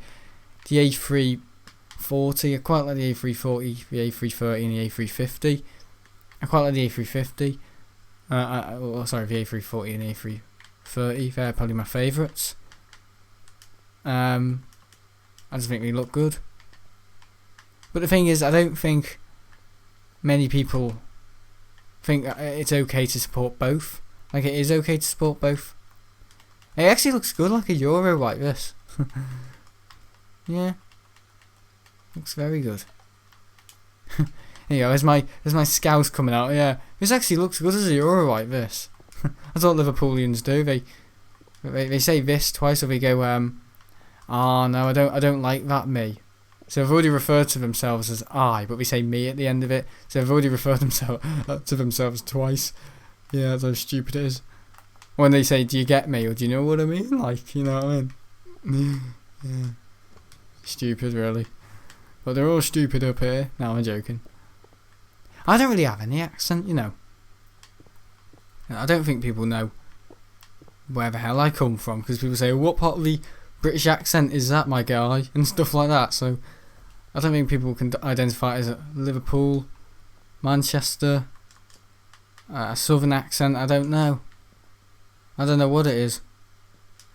the A340. I quite like the A340, the A330 and the A350. I quite like the A350. The A340 and the A330. They're probably my favourites. I just think they look good. But the thing is, I don't think many people think it's okay to support both. Like, it is okay to support both. It actually looks good, like a Euro like this. Yeah. Looks very good. There you go, there's my Scouse coming out, yeah. This actually looks good as a Euro like this. That's what Liverpoolians do. They say this twice, or they go, no, I don't like that me. So they've already referred to themselves as I, but we say me at the end of it. So they've already referred to themselves twice. Yeah, that's how stupid it is. When they say, do you get me? Or do you know what I mean? Like, you know what I mean? Yeah. Stupid, really. But they're all stupid up here. No, I'm joking. I don't really have any accent, you know. I don't think people know where the hell I come from, because people say, what part of the British accent is that, my guy? And stuff like that. So I don't think people can identify it as a Liverpool, Manchester, a southern accent. I don't know what it is. It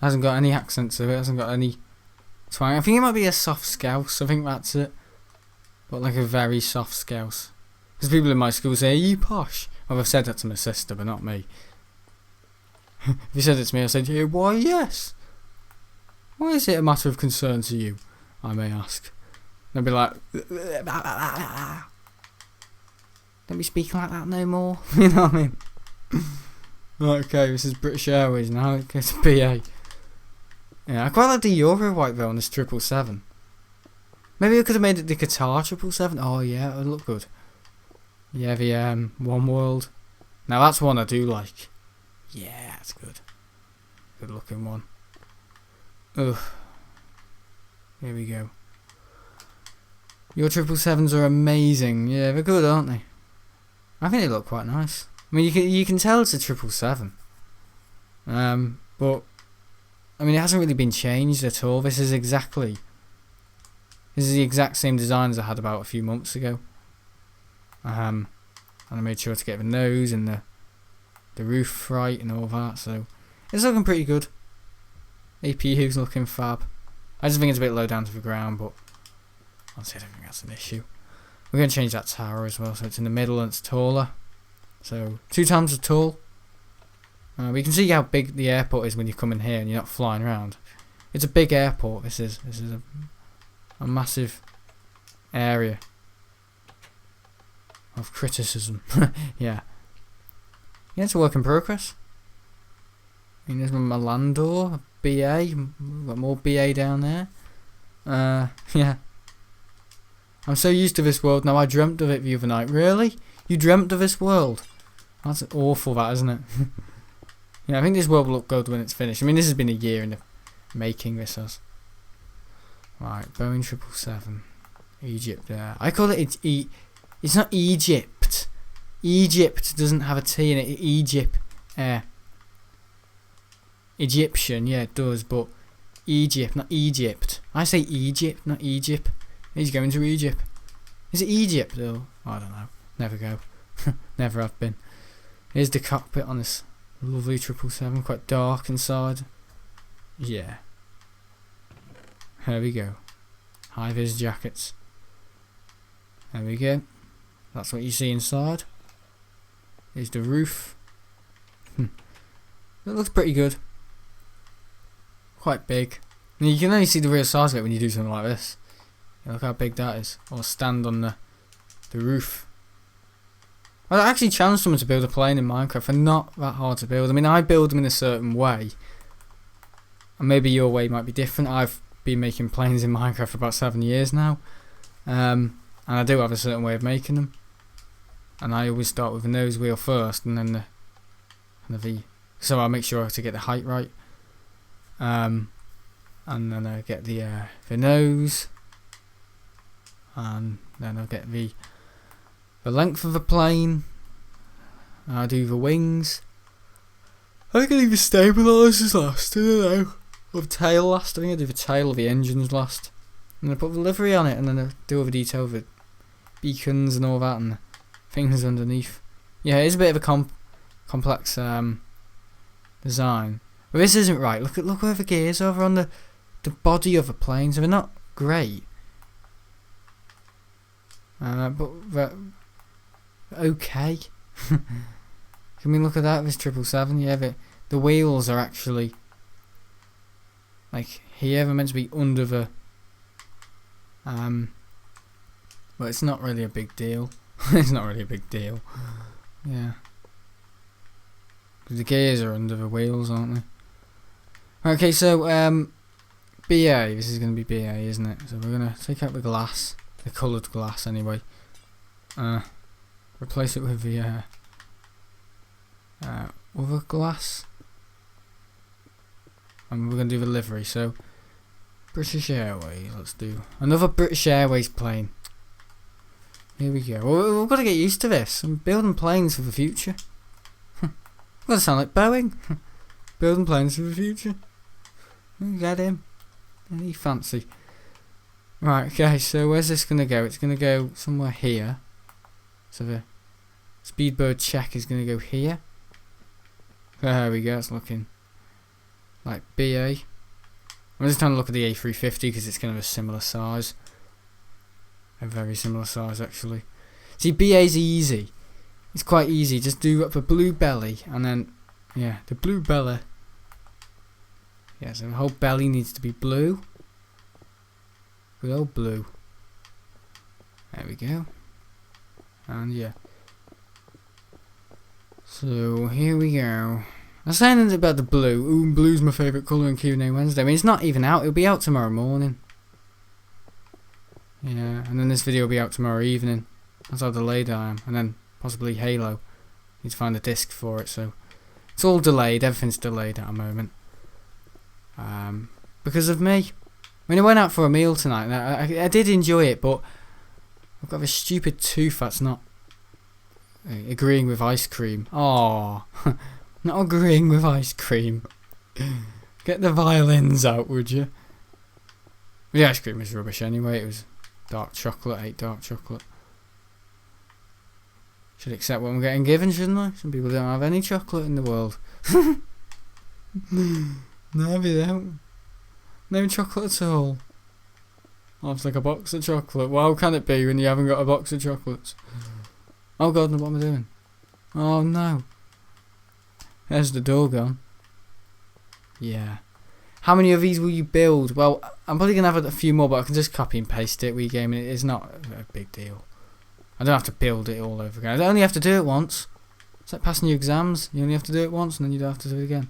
hasn't got any accent to it. It hasn't got any twang. I think it might be a soft Scouse. I think that's it. But like a very soft Scouse. Because people in my school say, are you posh? Well, I've said that to my sister, but not me. If you said it to me, I said, yeah, why yes? Why is it a matter of concern to you? I may ask. They'll be like, don't be speaking like that no more. You know what I mean? Okay, this is British Airways now. It goes to BA. Yeah, I quite like the Euro white though on this 777. Maybe I could have made it the Qatar 777. Oh yeah, it would look good. Yeah, the One World. Now that's one I do like. Yeah, that's good. Good looking one. Ugh. Here we go. Your 777s are amazing. Yeah, they're good, aren't they? I think they look quite nice. I mean, you can tell it's a 777. But I mean, it hasn't really been changed at all. This is the exact same design as I had about a few months ago. And I made sure to get the nose and the roof right and all that, so it's looking pretty good. APU's looking fab. I just think it's a bit low down to the ground, but honestly, I don't think that's an issue. We're going to change that tower as well, so it's in the middle and it's taller. So 2 times as tall. We can see how big the airport is when you come in here and you're not flying around. It's a big airport. This is a massive area of criticism. Yeah. Yeah, it's a work in progress. I mean, there's my Landor, BA. We've got more BA down there. Yeah. I'm so used to this world now. I dreamt of it the other night. Really? You dreamt of this world? That's awful, that, isn't it? Yeah, I think this world will look good when it's finished. I mean, this has been a year in the making, this has. Right, Boeing 777. Egypt there. I call it it's not Egypt. Egypt doesn't have a T in it. Egypt. Egyptian, yeah, it does, but Egypt, not Egypt. I say Egypt, not Egypt. He's going to Egypt. Is it Egypt though? I don't know. Never go. Never have been. Here's the cockpit on this lovely 777. Quite dark inside. Yeah. Here we go. High-vis jackets. There we go. That's what you see inside. Here's the roof. It looks pretty good. Quite big. And you can only see the real size of it when you do something like this. Look how big that is. Or stand on the roof. I actually challenged someone to build a plane in Minecraft. They're not that hard to build. I mean, I build them in a certain way. And maybe your way might be different. I've been making planes in Minecraft for about 7 years now. And I do have a certain way of making them. And I always start with the nose wheel first and then the V. So I'll make sure to get the height right. And then I get the nose. And then I'll get the length of the plane. I'll do the wings. I can leave the stabilisers last, I don't know. Or the tail last. I think I'll do the tail or the engines last. And then I put the livery on it and then I'll do all the detail with beacons and all that and things underneath. Yeah, it is a bit of a complex design. But this isn't right. Look where the gears are over on the body of the plane, so they're not great. But they're okay. Can we look at that? This 777, yeah, the wheels are actually like here. They're meant to be under the. But it's not really a big deal. It's not really a big deal. Yeah. Because the gears are under the wheels, aren't they? Okay, so BA. This is going to be BA, isn't it? So we're going to take out the glass, the coloured glass anyway. Replace it with the other glass. And we're going to do the livery. So British Airways. Let's do another British Airways plane. Here we go. Well, we've got to get used to this. I'm building planes for the future. I'm going to sound like Boeing. Building planes for the future. Get him. Any fancy. Right, okay, so where's this going to go? It's going to go somewhere here. So the Speedbird check is going to go here. There we go, it's looking like BA. I'm just trying to look at the A350 because it's kind of a similar size. A very similar size actually. See, BA's easy. It's quite easy. Just do up a blue belly and then Yeah, the blue belly. Yeah, so the whole belly needs to be blue. Good old blue. There we go. And yeah. So here we go. I was saying about the blue. Ooh, blue's my favourite colour in Q&A Wednesday. I mean, it's not even out. It'll be out tomorrow morning. Yeah, and then this video will be out tomorrow evening. That's how delayed I am. And then possibly Halo. Need to find a disc for it, so it's all delayed. Everything's delayed at the moment. Because of me. I mean, I went out for a meal tonight. And I did enjoy it, but I've got this stupid tooth that's not agreeing with ice cream. Oh, not agreeing with ice cream. Get the violins out, would you? The ice cream was rubbish anyway. It was dark chocolate. I ate dark chocolate. Should accept what I'm getting given, shouldn't I? Some people don't have any chocolate in the world. No, they don't. No chocolate at all. I'll have like a box of chocolate. Well, how can it be when you haven't got a box of chocolates? Oh god, what am I doing? Oh no. There's the door gone. Yeah. How many of these will you build? Well, I'm probably going to have a few more, but I can just copy and paste it. Regaming it is not a big deal. I don't have to build it all over again. I only have to do it once. It's like passing your exams. You only have to do it once and then you don't have to do it again.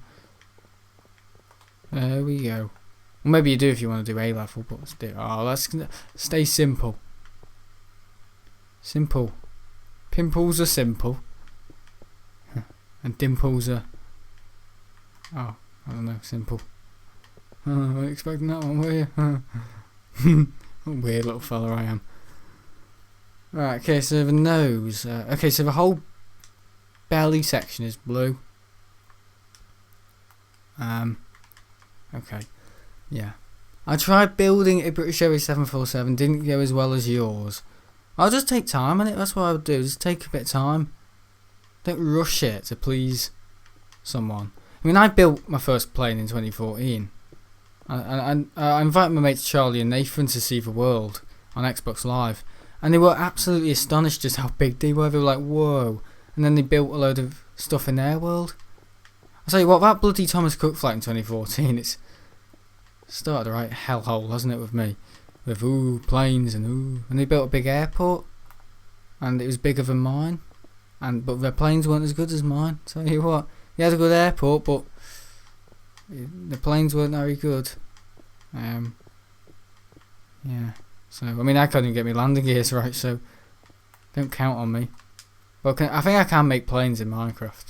There we go. Well, maybe you do if you want to do A level, but let's do it. Oh, let's stay simple. Simple. Pimples are simple. And dimples are... Oh, I don't know, simple. I wasn't expecting that one, were you? What a weird little fella I am. Right, okay, so the nose. Okay, so the whole belly section is blue. Okay, yeah. I tried building a British Airways 747, didn't go as well as yours. I'll just take time on it, that's what I would do, just take a bit of time. Don't rush it to please someone. I mean, I built my first plane in 2014. I invited my mates Charlie and Nathan to see the world on Xbox Live. And they were absolutely astonished just how big they were. They were like, whoa. And then they built a load of stuff in their world. I'll tell you what, that bloody Thomas Cook flight in 2014, it's started a right hellhole, hasn't it, with me? With ooh, planes and ooh. And they built a big airport. And it was bigger than mine. But their planes weren't as good as mine. Tell you what, he had a good airport, but the planes weren't very good. Yeah. So, I mean, I couldn't even get my landing gears right, so don't count on me. But I think I can make planes in Minecraft.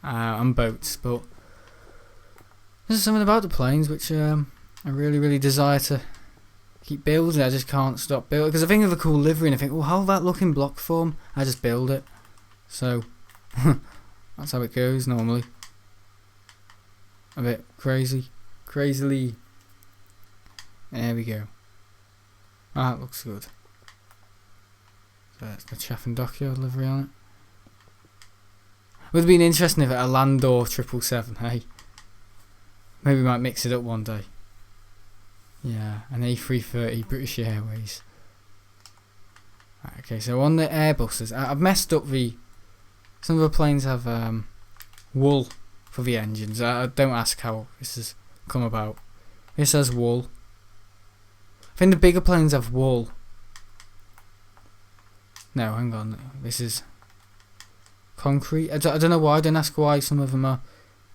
And boats, but there's something about the planes which I really, really desire to keep building. I just can't stop building. Because I think of a cool livery and I think, well, how'll that look in block form? I just build it. So, that's how it goes normally. A bit crazily. There we go. That looks good. So that's the Chaffin Dockyard livery on it. Would have been interesting if it had a Landor 777, hey? Maybe we might mix it up one day. Yeah, an A330 British Airways. Right, okay, so on the Airbuses, I've messed up some of the planes have wool for the engines. Don't ask how this has come about. This has wool. I think the bigger planes have wool. No, hang on. This is concrete. I don't know why. Don't ask why some of them are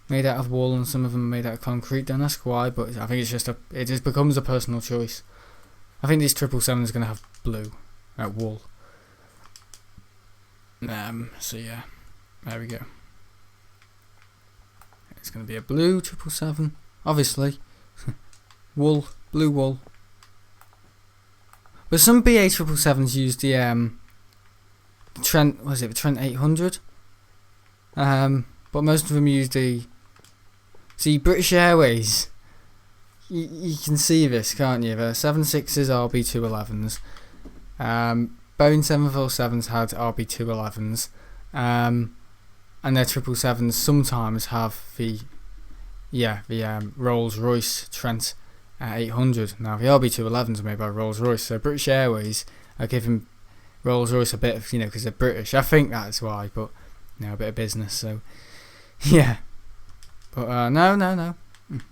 made out of wool and some of them are made out of concrete. Don't ask why, but I think it's just it just becomes a personal choice. I think this 777 is going to have blue, wool. So yeah, there we go. It's going to be a blue 777, obviously. Wool, blue wool. But some BA 777s use the Trent, what is it, the Trent 800? But most of them use the... See, British Airways, you can see this, can't you? The 76s are RB211s. Boeing 747s had RB211s. And their 777s sometimes have the Rolls-Royce Trent 800. Now, the RB211s are made by Rolls-Royce, so British Airways are giving Rolls-Royce a bit of, because they're British. I think that's why, but, a bit of business, so... Yeah. But no.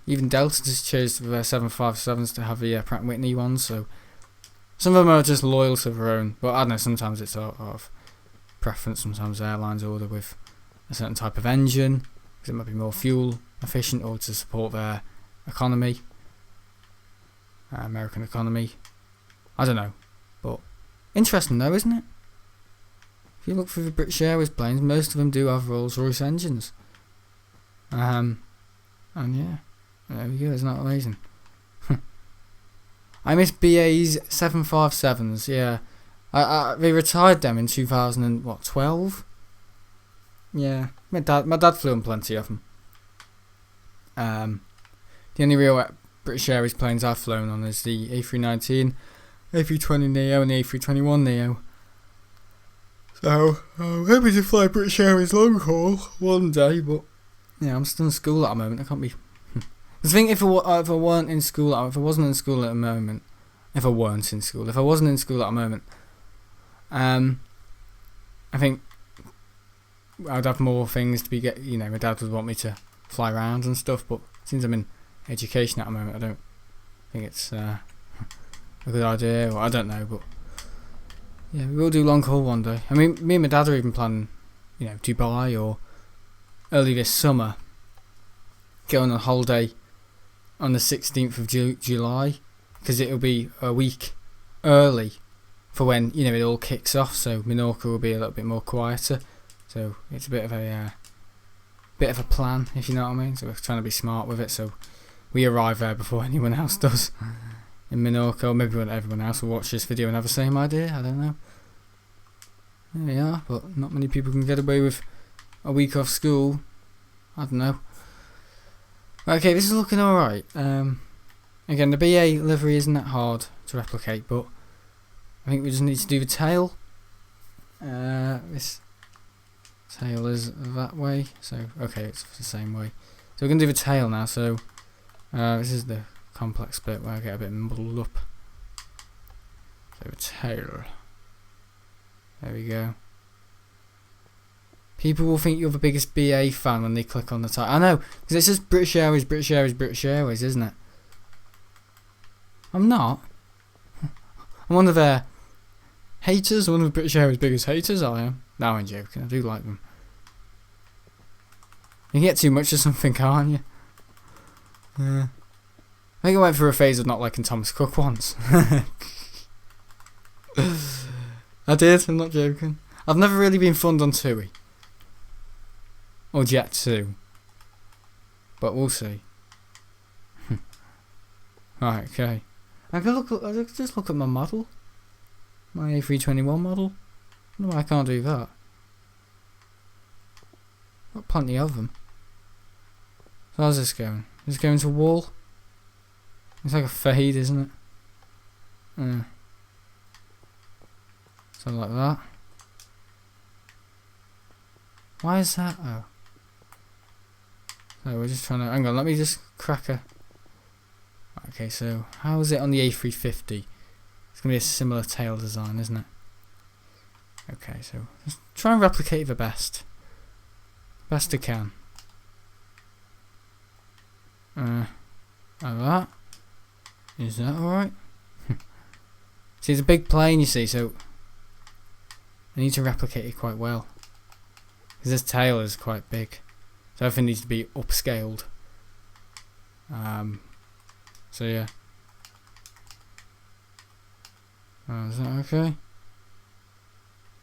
Even Delta just chose their 757s to have the Pratt & Whitney ones, so some of them are just loyal to their own. But I don't know, sometimes it's out of preference. Sometimes airlines order with a certain type of engine because it might be more fuel efficient or to support their economy, American economy. I don't know, but interesting though, isn't it? If you look through the British Airways planes, most of them do have Rolls-Royce engines. And yeah, there we go. Isn't that amazing? I miss BA's 757s. Yeah, they retired them in 2012. Yeah, my dad flew on plenty of them. The only real British Airways planes I've flown on is the A319, A320neo, and the A321neo. So I'm hoping to fly British Airways long haul one day, but yeah, I'm still in school at the moment. I can't be. I think if I weren't in school, if I wasn't in school at the moment, if I wasn't in school at the moment, I think I'd have more things to be my dad would want me to fly around and stuff, but since I'm in education at the moment, I don't think it's a good idea, or I don't know, but yeah, we will do long haul one day. I mean, me and my dad are even planning, Dubai or early this summer, going on holiday on the 16th of July, because it'll be a week early for when it all kicks off. So Minorca will be a little bit more quieter. So it's a bit of a plan, if you know what I mean. So we're trying to be smart with it. So we arrive there before anyone else does in Minorca, or maybe when everyone else will watch this video and have the same idea. I don't know. There we are, but not many people can get away with a week off school. I don't know. Okay, this is looking alright. Again, the BA livery isn't that hard to replicate, but I think we just need to do the tail. This tail is that way, so okay, it's the same way. So we're going to do the tail now, so this is the complex bit where I get a bit muddled up. So the tail. There we go. People will think you're the biggest BA fan when they click on the title. I know, because it's just British Airways, British Airways, British Airways, isn't it? I'm not. I'm one of their haters, one of British Airways' biggest haters, I am. No, I'm joking, I do like them. You can get too much of something, can't you? Yeah. I think I went through a phase of not liking Thomas Cook once. I did, I'm not joking. I've never really been fond on TUI. Or Jet 2. But we'll see. Right, okay. I can just look at my model. My A321 model. I don't know why I can't do that. Got plenty of them. So how's this going? Is it going to wall? It's like a fade, isn't it? Something like that. Why is that? Oh. So we're just trying to... Hang on, let me just crack a... Okay, so how is it on the A350? It's going to be a similar tail design, isn't it? Okay, so just try and replicate the best. Best I can. Like that. Is that alright? See, it's a big plane, you see, so I need to replicate it quite well. Because this tail is quite big. So everything needs to be upscaled. So yeah. Is that okay?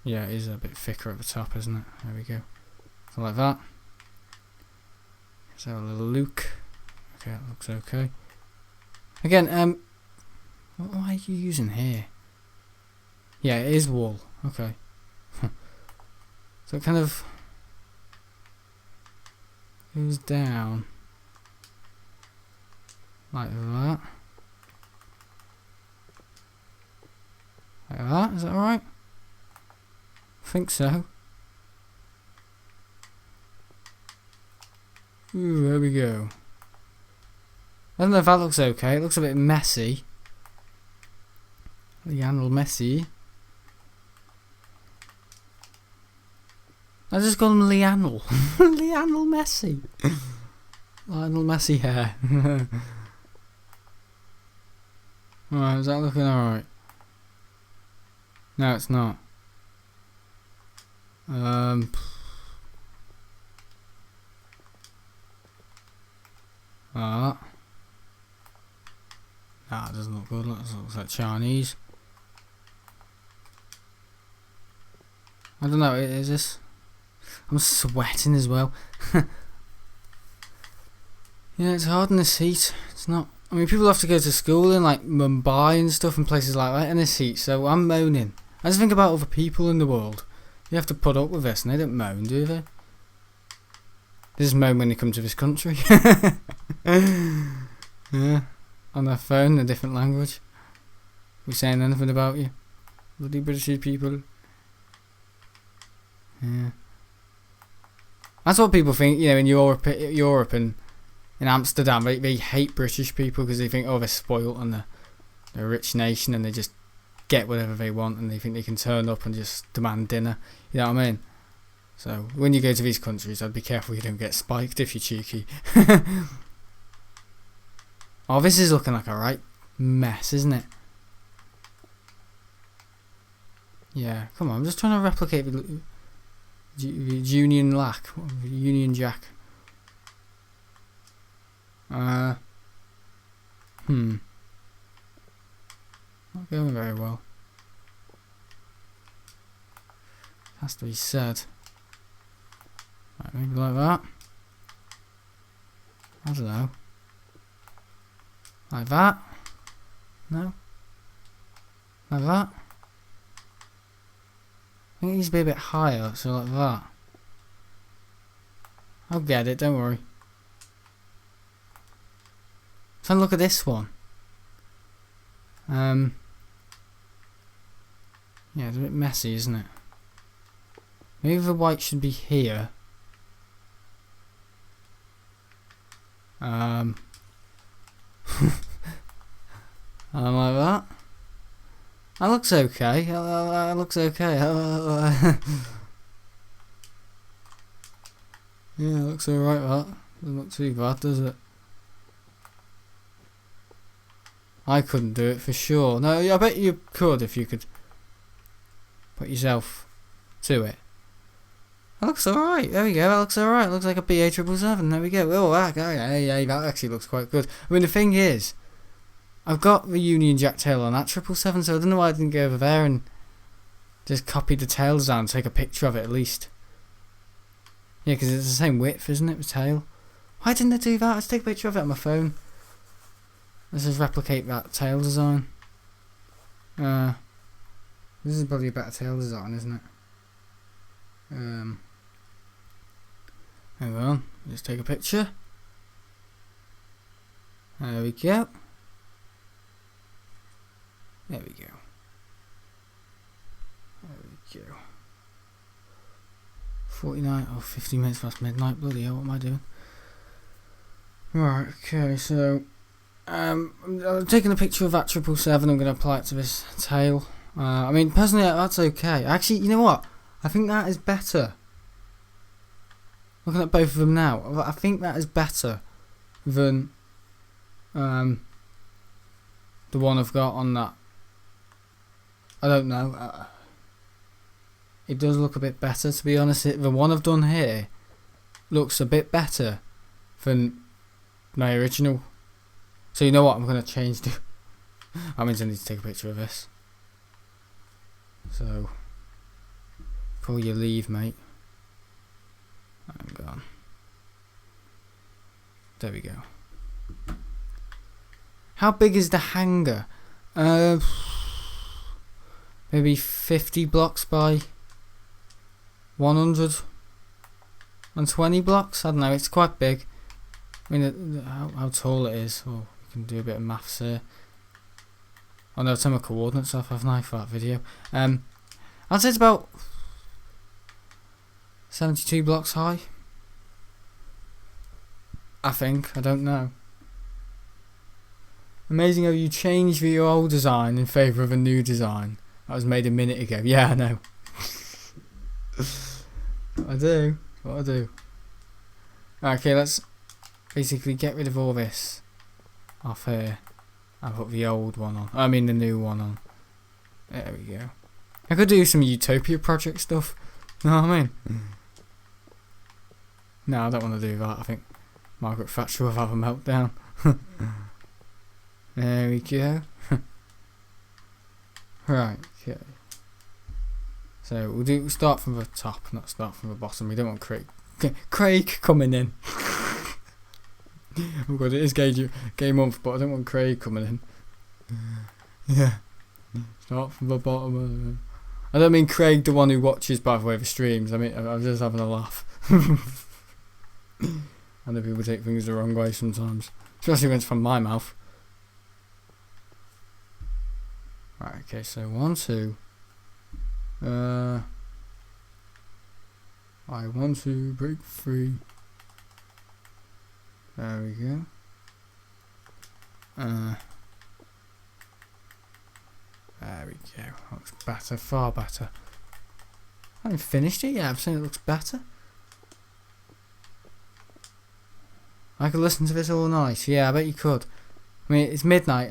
Yeah, it is a bit thicker at the top, isn't it? There we go. So like that. Let's have a little look. Okay, that looks okay. Again, what are you using here? Yeah, it is wool. Okay. So it kind of goes down like that. Like that, is that alright? I think so. Ooh, there we go. I don't know if that looks okay. It looks a bit messy. The animal messy. I just call him Lionel. Lionel Messi. Lionel Messi hair. Alright, is that looking alright? No, it's not. Nah, it doesn't look good. Looks like Chinese. I don't know, is this? I'm sweating as well. Yeah, it's hard in this heat. It's not. I mean, people have to go to school in like Mumbai and stuff and places like that in this heat, so I'm moaning. I just think about other people in the world. You have to put up with this, and they don't moan, do they? They just moan when they come to this country. Yeah, on their phone in a different language. We saying anything about you, bloody British people. Yeah, that's what people think. You know, in Europe and in Amsterdam, they hate British people because they think, oh, they're spoilt and they're a rich nation and they just get whatever they want and they think they can turn up and just demand dinner. You know what I mean? So when you go to these countries, I'd be careful you don't get spiked if you're cheeky. Oh, this is looking like a right mess, isn't it? Yeah, come on, I'm just trying to replicate the Union Jack. Not going very well. Has to be said. Right, maybe like that. I don't know. Like that? No? Like that? I think it needs to be a bit higher, so like that. I'll get it, don't worry. So look at this one. Yeah, it's a bit messy, isn't it? Maybe the white should be here. Like that. That looks okay. That looks okay. Yeah, it looks alright, that. Doesn't look too bad, does it? I couldn't do it for sure. No, I bet you could if you could put yourself to it. That looks alright. There we go. That looks alright. Looks like a BA777. There we go. Oh, yeah, that actually looks quite good. I mean, the thing is, I've got the Union Jack tail on that 777, so I don't know why I didn't go over there and just copy the tail design and take a picture of it at least. Yeah, because it's the same width, isn't it, the tail? Why didn't I do that? Let's take a picture of it on my phone. Let's just replicate that tail design. This is probably a better tail design, isn't it? Hang on, let's take a picture. There we go. There we go. There we go. 49 or 50 minutes past midnight. Bloody hell, what am I doing? Right, okay, so I'm taking a picture of that 777. I'm going to apply it to this tail. I mean, personally, that's okay. Actually, you know what? I think that is better. Looking at both of them now, I think that is better than the one I've got on that. I don't know. It does look a bit better, to be honest. The one I've done here looks a bit better than my original. So you know what? I'm going to change the... I mean, I need to take a picture of this. So, before you leave, mate. I'm gone. There we go. How big is the hangar? Maybe 50 blocks by 120 blocks? I don't know, it's quite big. I mean, how tall it is. Oh, we can do a bit of maths here. Oh no, turn my coordinates off, haven't I, for that video? I'd say it's about 72 blocks high. I think, I don't know. Amazing how you changed the old design in favour of a new design. That was made a minute ago. Yeah, I know. What I do. What I do. Okay, let's basically get rid of all this off here. I'll put the old one on. I mean the new one on. There we go. I could do some Utopia project stuff. You know what I mean? No, I don't want to do that. I think Margaret Thatcher will have a meltdown. There we go. Right, okay. So we'll start from the top, not start from the bottom. We don't want Craig coming in. Oh god, it is gay month, but I don't want Craig coming in. Yeah. Start from the bottom. I don't mean Craig, the one who watches, by the way, the streams. I mean, I'm just having a laugh. I know people take things the wrong way sometimes, especially when it's from my mouth. Right, okay, so 1, 2. I want to break free. There we go. There we go. Looks better, far better. I haven't finished it yet. I'm saying it looks better. I could listen to this all night. Yeah, I bet you could. I mean, it's midnight.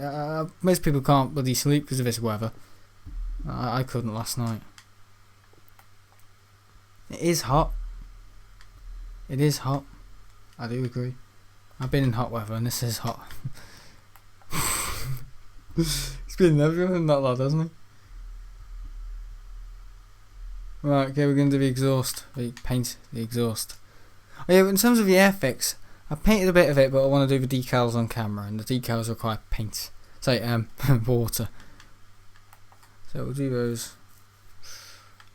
Most people can't bloody sleep because of this weather. I couldn't last night. It is hot. It is hot. I do agree. I've been in hot weather and this is hot. It's been everything that lad, hasn't it? Right, okay, we're going to do the exhaust. Paint the exhaust. Oh yeah, in terms of the air fix, I painted a bit of it, but I want to do the decals on camera, and the decals require paint. Sorry, water. So we'll do those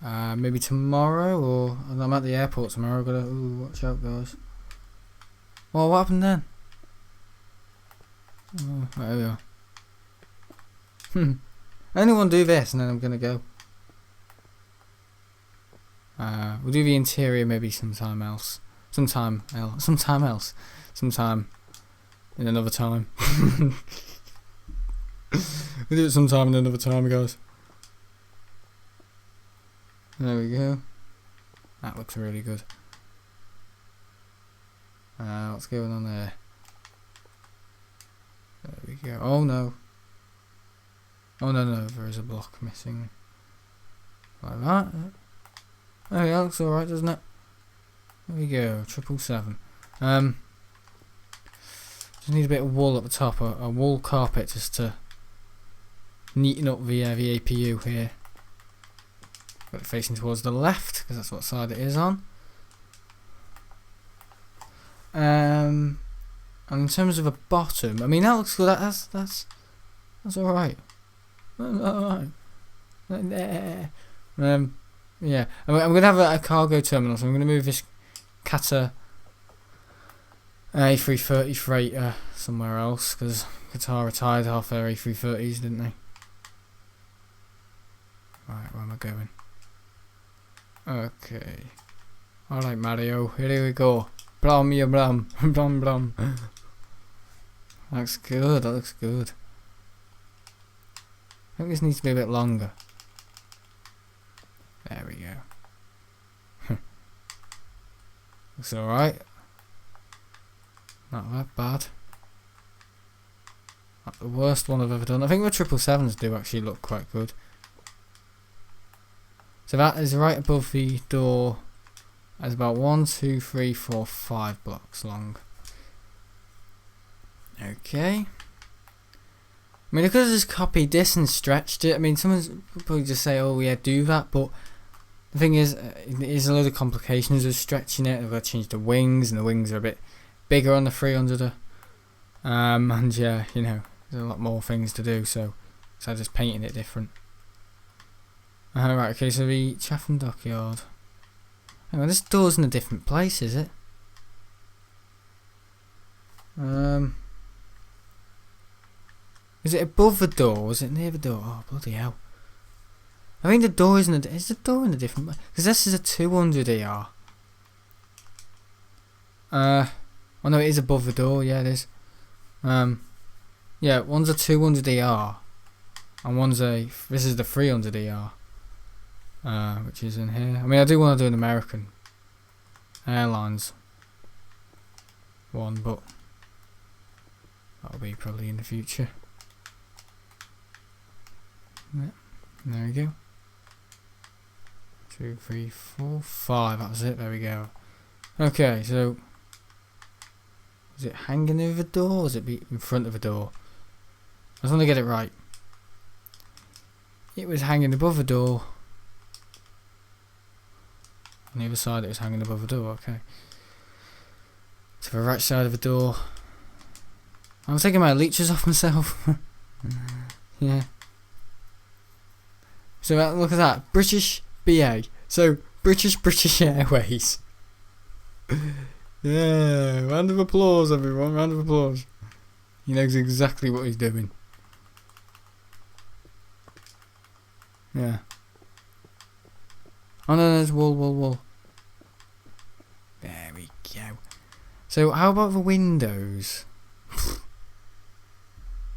maybe tomorrow, or I'm at the airport tomorrow. I've got to watch out, guys. Well, what happened then? Oh, there we are. I only want to do this, and then I'm gonna go. We'll do the interior maybe sometime else. Sometime else. Sometime in another time. We'll do it sometime in another time, guys. There we go. That looks really good. What's going on there? There we go. Oh no. Oh no, there is a block missing. Like that. Oh yeah, looks alright, doesn't it? There we go, 777. Just need a bit of wool at the top, a wool carpet just to neaten up the APU here. Got it facing towards the left because that's what side it is on. And in terms of the bottom, I mean that looks good. That's alright. Alright. Yeah, I'm gonna have a cargo terminal, so I'm gonna move this Qatar A330 freighter somewhere else because Qatar retired half their A330s, didn't they? Right, where am I going? Okay. Alright, Mario, here we go. Blum, ya blum, blum, blum. Looks good, that looks good. I think this needs to be a bit longer. There we go. Looks alright. Not that bad. Not the worst one I've ever done. I think the 777s do actually look quite good. So that is right above the door. It's about 1, 2, 3, 4, 5 blocks long. Okay. I mean, because I just copied this and stretched it, I mean, someone's probably just say, oh yeah, do that, but the thing is, there's a load of complications with stretching it. I've got to change the wings, and the wings are a bit bigger on the 300er. And yeah, you know, there's a lot more things to do, so I'm just painting it different. Right, okay, so the Chatham Dockyard. Hang on, this door's in a different place, is it? Is it above the door, or is it near the door? Oh, bloody hell. I think the door isn't is the door in a different place? Because this is a 200 ER. Oh no, it is above the door, yeah it is. Yeah, one's a 200 ER. And this is the 300 ER. Which is in here. I mean, I do want to do an American Airlines one, but that'll be probably in the future. Yeah, there we go. 2, 3, 4, 5. That was it. There we go. Okay, so is it hanging over the door, or is it be in front of a door? I just want to get it right. It was hanging above the door. On the other side, it was hanging above the door. Okay. To the right side of the door. I'm taking my leeches off myself. Yeah. So look at that, British BA. So British Airways. Yeah, round of applause, everyone. Round of applause. He knows exactly what he's doing. Yeah. Oh no, there's wall. There we go. So how about the windows?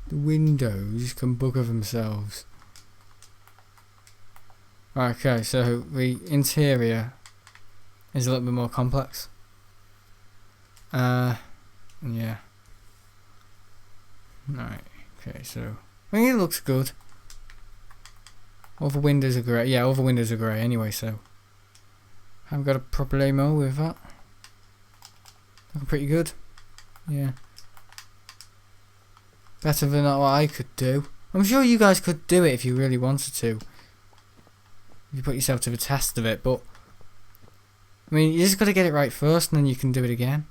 The windows can bugger themselves. Okay, so the interior is a little bit more complex. Yeah. Right, okay, so I think it looks good. All the windows are grey. Yeah, all the windows are grey anyway, so I haven't got a problemo with that. Looking pretty good. Yeah. Better than what I could do. I'm sure you guys could do it if you really wanted to. If you put yourself to the test of it, but I mean, you just got to get it right first, and then you can do it again.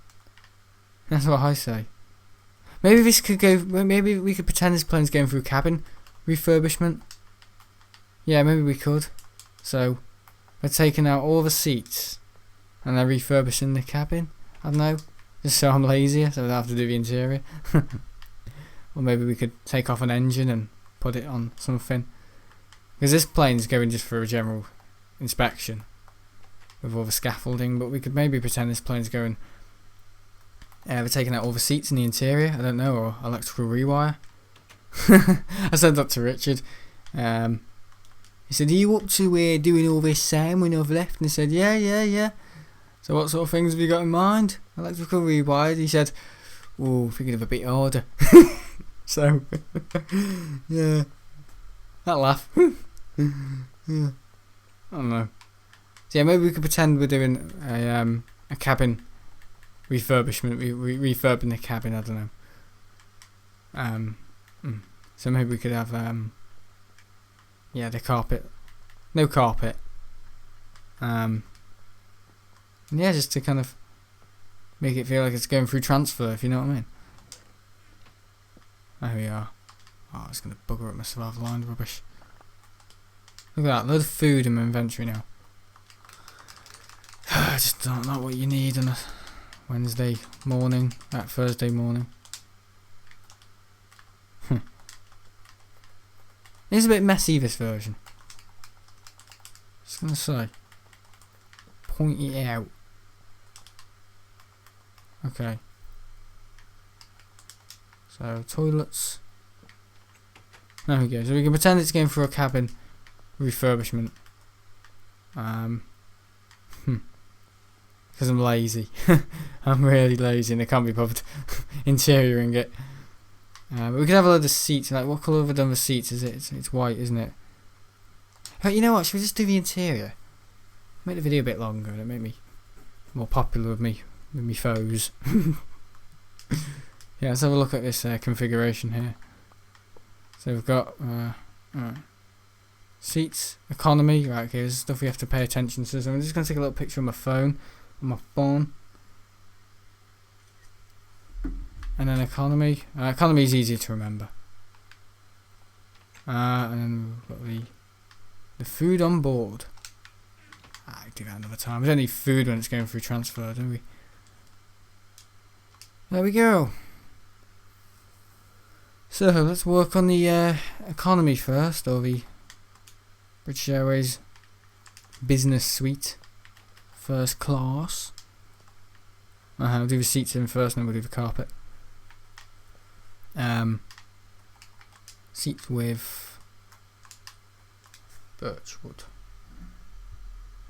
That's what I say. Maybe this could go. Maybe we could pretend this plane's going through cabin refurbishment. Yeah, maybe we could. So they're taking out all the seats, and they're refurbishing the cabin. I don't know. Just so I'm lazier, so I don't have to do the interior. Or maybe we could take off an engine and put it on something. Because this plane's going just for a general inspection with all the scaffolding, but we could maybe pretend this plane's going. We're taking out all the seats in the interior. I don't know, or electrical rewire. I said that to Richard. He said, "Are you up to doing all this, Sam, when I've left?" And I said, "Yeah. So what sort of things have you got in mind?" Electrical rewire. He said, "Oh, thinking of a bit harder." So, yeah. That laugh. Yeah. I don't know. So yeah, maybe we could pretend we're doing a cabin refurbishment, refurbing the cabin. I don't know. So maybe we could have the carpet, no carpet. Yeah, just to kind of make it feel like it's going through transfer, if you know what I mean. There we are. Oh, it's going to bugger up my survival line rubbish. Look at that, load of food in my inventory now. I just don't know what you need on a Wednesday morning, Thursday morning. It's a bit messy, this version. Just going to say. Point it out. Okay. So, toilets. There we go. So we can pretend it's going for a cabin refurbishment. Because I'm lazy. I'm really lazy and I can't be bothered interioring it. But we could have a load of seats. Like, what colour have I done the seats? Is it? It's white, isn't it? But you know what? Should we just do the interior? Make the video a bit longer and make me more popular with me foes. Yeah, let's have a look at this configuration here. So we've got seats, economy. Right, okay, there's stuff we have to pay attention to. So I'm just going to take a little picture of my phone. And then economy. Economy is easier to remember. And then we've got the food on board. I do that another time. We don't need food when it's going through transfer, do we? There we go. So let's work on the economy first, or the British Airways business suite, first class. We'll do the seats in first, and then we'll do the carpet. Seats with birchwood.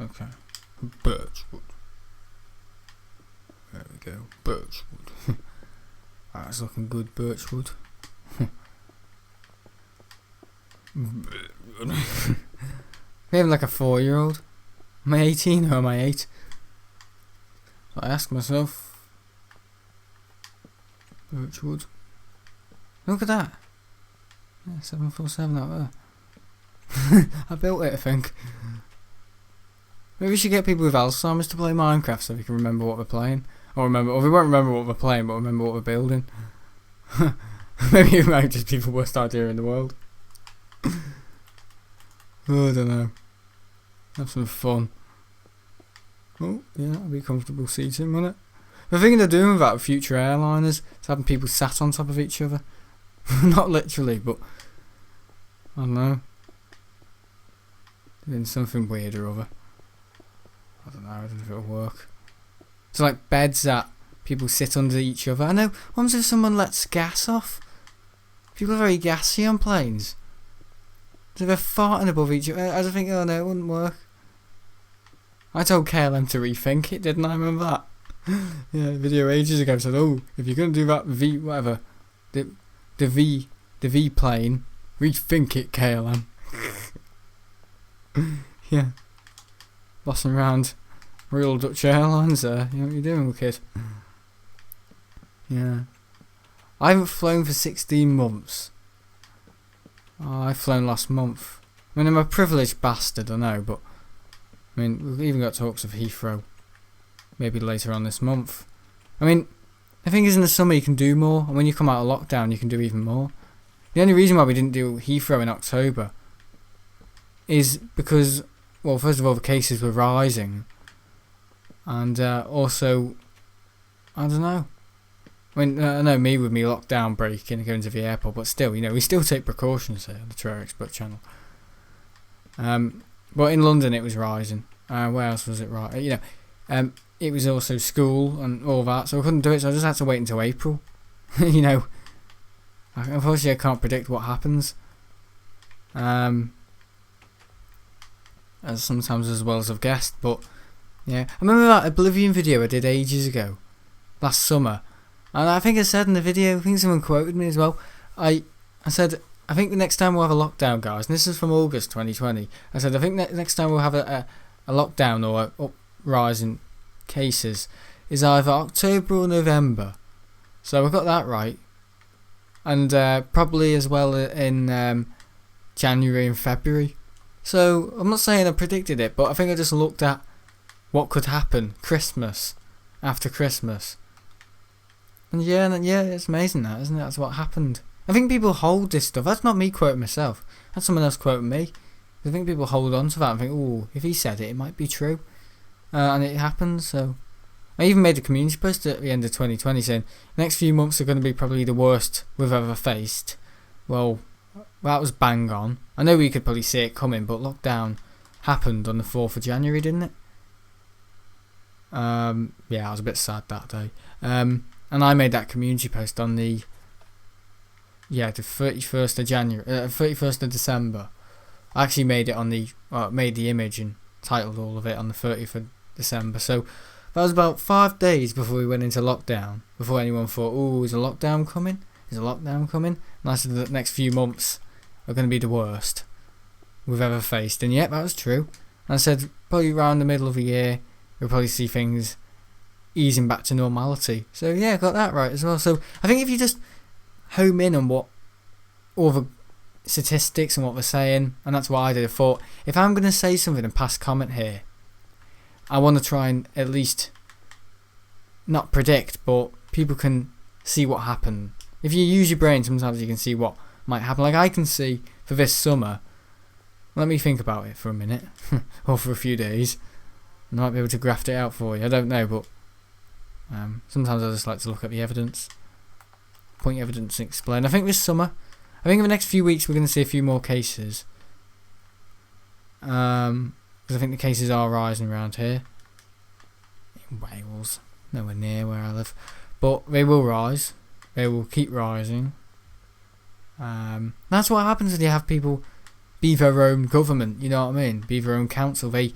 Okay, birchwood. go. Birchwood. That's looking good, birchwood. Maybe like a 4-year-old. Am I 18 or am I 8? So I ask myself. Birchwood. Look at that. Yeah, 747 out there. I built it, I think. Maybe we should get people with Alzheimer's to play Minecraft so we can remember what we're playing. Or we won't remember what we're playing, but remember what we're building. Maybe it might just be the worst idea in the world. Oh, I don't know. Have some fun. Oh, yeah, that'll be comfortable seating, won't it? The thing they're doing about future airliners is having people sat on top of each other. Not literally, but I don't know. Doing something weird or other. I don't know, I don't know if it'll work. It's like beds that people sit under each other. I know, what happens if someone lets gas off? People are very gassy on planes. So they're farting above each other. I just think, oh no, it wouldn't work. I told KLM to rethink it, didn't I? Remember that? Yeah, a video ages ago said, oh, if you're going to do that the V plane, rethink it, KLM. Yeah. Bossing around real Dutch Airlines there. You know what you're doing, kid? Yeah. I haven't flown for 16 months. Oh, I flown last month. I mean, I'm a privileged bastard, I know, but I mean, we've even got talks of Heathrow. Maybe later on this month. I mean, the thing is in the summer you can do more, and when you come out of lockdown you can do even more. The only reason why we didn't do Heathrow in October is because, well, first of all, the cases were rising. And also, I don't know. I mean, I know me with me lockdown breaking and going to the airport, but still, you know, we still take precautions here on the Terraria Expert channel. But in London it was rising. Where else was it right? You know, it was also school and all that, so I couldn't do it, so I just had to wait until April. You know, unfortunately I can't predict what happens. As sometimes as well as I've guessed, but yeah. I remember that Oblivion video I did ages ago, last summer, and I think I said in the video, I think someone quoted me as well, I said, I think the next time we'll have a lockdown, guys, and this is from August 2020, I said, I think next time we'll have a lockdown or a rise in cases is either October or November. So I got that right. And probably as well in January and February. So I'm not saying I predicted it, but I think I just looked at what could happen Christmas, after Christmas. And yeah, it's amazing that, isn't it? That's what happened. I think people hold this stuff. That's not me quoting myself. That's someone else quoting me. I think people hold on to that and think, oh, if he said it, it might be true. And it happens, so. I even made a community post at the end of 2020 saying, the next few months are going to be probably the worst we've ever faced. Well, that was bang on. I know we could probably see it coming, but lockdown happened on the 4th of January, didn't it? Yeah, I was a bit sad that day. And I made that community post on the 31st of January, 31st of December. I actually made it on made the image and titled all of it on the 30th of December. So that was about 5 days before we went into lockdown. Before anyone thought, oh, is a lockdown coming? Is a lockdown coming? And I said the next few months are going to be the worst we've ever faced. And yep, that was true. And I said probably around the middle of the year we'll probably see things easing back to normality. So yeah, I got that right as well. So I think if you just home in on what all the statistics and what they're saying, and that's what I did. I thought, if I'm going to say something and pass comment here, I want to try and at least not predict, but people can see what happened. If you use your brain, sometimes you can see what might happen. Like I can see for this summer, let me think about it for a minute, or for a few days. I might be able to graft it out for you, I don't know, but sometimes I just like to look at the evidence, point evidence and explain. I think this summer, I think in the next few weeks we're going to see a few more cases. Because I think the cases are rising around here. In Wales. Nowhere near where I live. But they will rise. They will keep rising. That's what happens when you have people be their own government, you know what I mean? Be their own council. They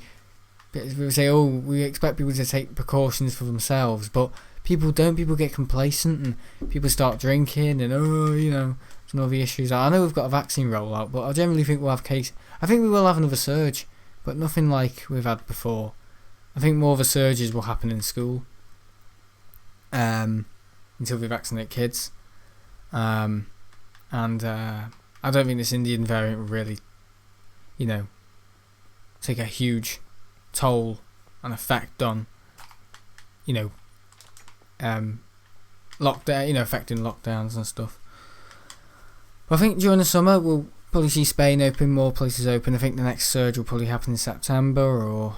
say, oh, we expect people to take precautions for themselves. But people don't. People get complacent and people start drinking and some other issues. I know we've got a vaccine rollout, but I generally think we'll have case. I think we will have another surge, but nothing like we've had before. I think more of the surges will happen in school. Until we vaccinate kids. And I don't think this Indian variant will really, take a huge toll and effect on, lockdown, affecting lockdowns and stuff. But I think during the summer we'll probably see Spain open, more places open. I think the next surge will probably happen in September or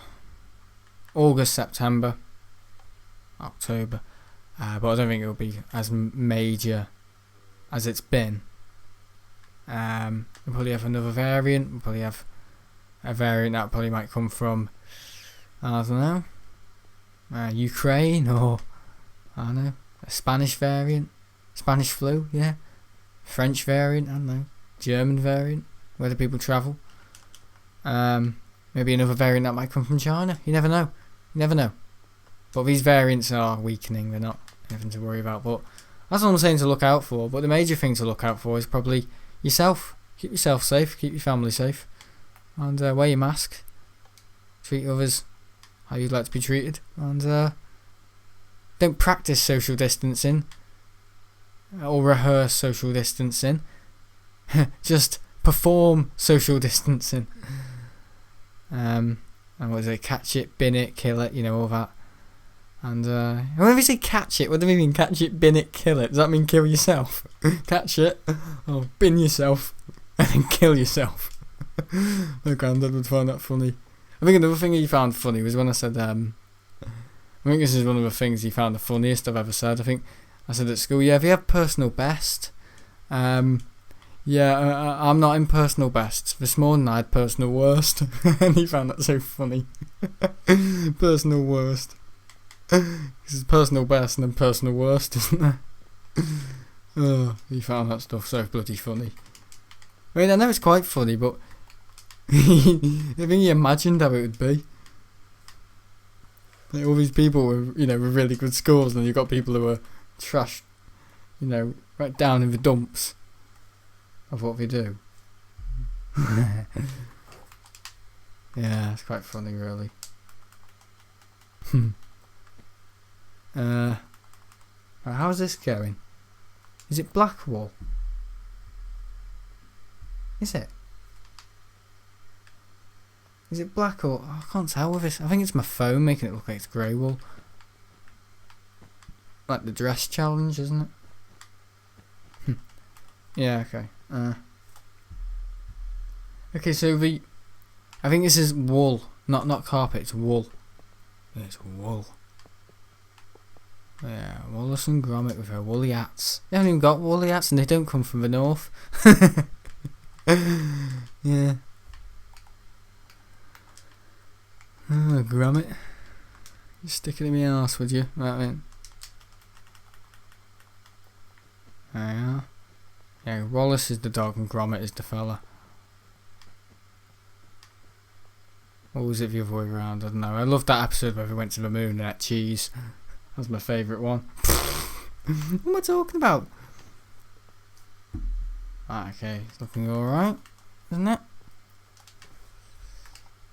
August, September, October. But I don't think it'll be as major as it's been. We'll probably have another variant. We'll probably have a variant that probably might come from, I don't know, Ukraine, or I don't know, a Spanish variant, Spanish flu, yeah, French variant, I don't know, German variant, where the people travel. Maybe another variant that might come from China. You never know. But these variants are weakening. They're not anything to worry about. But that's what I'm saying to look out for. But the major thing to look out for is probably yourself. Keep yourself safe. Keep your family safe. And wear your mask. Treat others how you'd like to be treated. And don't practice social distancing. Or rehearse social distancing. Just perform social distancing. And what is it? Catch it, bin it, kill it, all that. And whenever you say catch it, what do you mean catch it, bin it, kill it? Does that mean kill yourself? Catch it, bin yourself, and then kill yourself. My granddad would find that funny. I think another thing he found funny was when I said, I think this is one of the things he found the funniest I've ever said. I think I said at school, if you have personal best, I'm not in personal best. This morning I had personal worst. And he found that so funny. Personal worst. Because it's personal best and then personal worst, isn't there? He found that stuff so bloody funny. I mean, I know it's quite funny, but I think he imagined how it would be. Like all these people with, with really good scores, and you've got people who are trash, right down in the dumps of what they do. Yeah, it's quite funny, really. How's this going? Is it Blackwall? Is it? Is it black or... I can't tell with this. I think it's my phone making it look like it's grey wool. Like the dress challenge, isn't it? Yeah, okay. Okay, so I think this is wool. Not carpet, it's wool. Yeah, it's wool. Yeah, Wallace and Gromit with her woolly hats. They haven't even got woolly hats and they don't come from the north. Yeah. Oh, Gromit. You stick it in my arse, would you? Right then. There you are. Yeah, Wallace is the dog and Gromit is the fella. Or was it the other way around? I don't know. I loved that episode where we went to the moon and ate cheese. That was my favourite one. What am I talking about? Okay, it's looking alright, isn't it?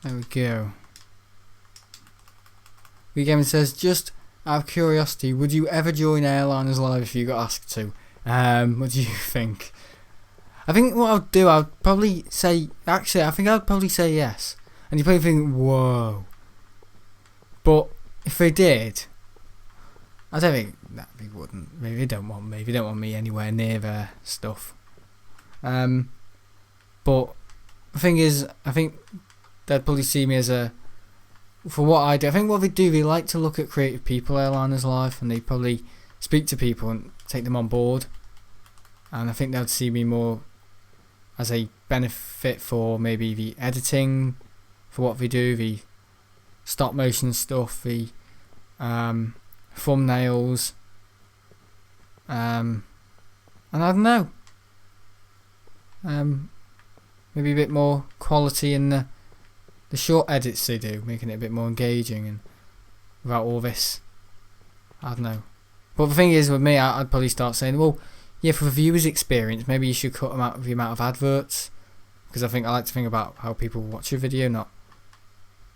There we go. Gamer says, just out of curiosity, would you ever join Airliners Live if you got asked to? What do you think? I think what I'd do, I'd probably say... Actually, I think I'd probably say yes. And you probably think, whoa. But if they did... I don't think that they wouldn't. Maybe they don't want me. They don't want me anywhere near their stuff. But the thing is, I think they'd probably see me as a... For what I do, I think what they do, they like to look at creative people, Airliners Live, and they probably speak to people and take them on board. And I think they'd see me more as a benefit for maybe the editing, for what they do, the stop motion stuff, the thumbnails, and I don't know, maybe a bit more quality in the short edits they do, making it a bit more engaging and without all this, I don't know, But the thing is, with me, I'd probably start saying, well, yeah, for the viewer's experience, maybe you should cut them out of the amount of adverts, because I like to think about how people watch a video, not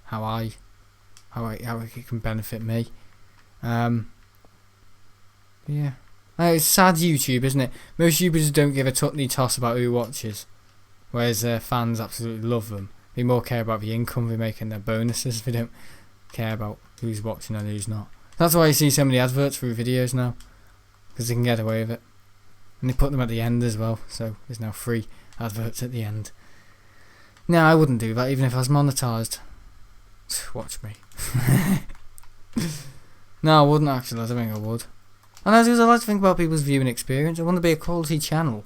how it can benefit me. Yeah. It's sad YouTube, isn't it? Most YouTubers don't give a tutney toss about who watches, whereas their fans absolutely love them. They more care about the income they make and their bonuses. They don't care about who's watching and who's not. That's why you see so many adverts through videos now, because they can get away with it. And they put them at the end as well, so there's now free adverts at the end. No, I wouldn't do that even if I was monetised. Watch me. No, I wouldn't actually. I don't think I would. And as I like to think about people's viewing experience, I want to be a quality channel.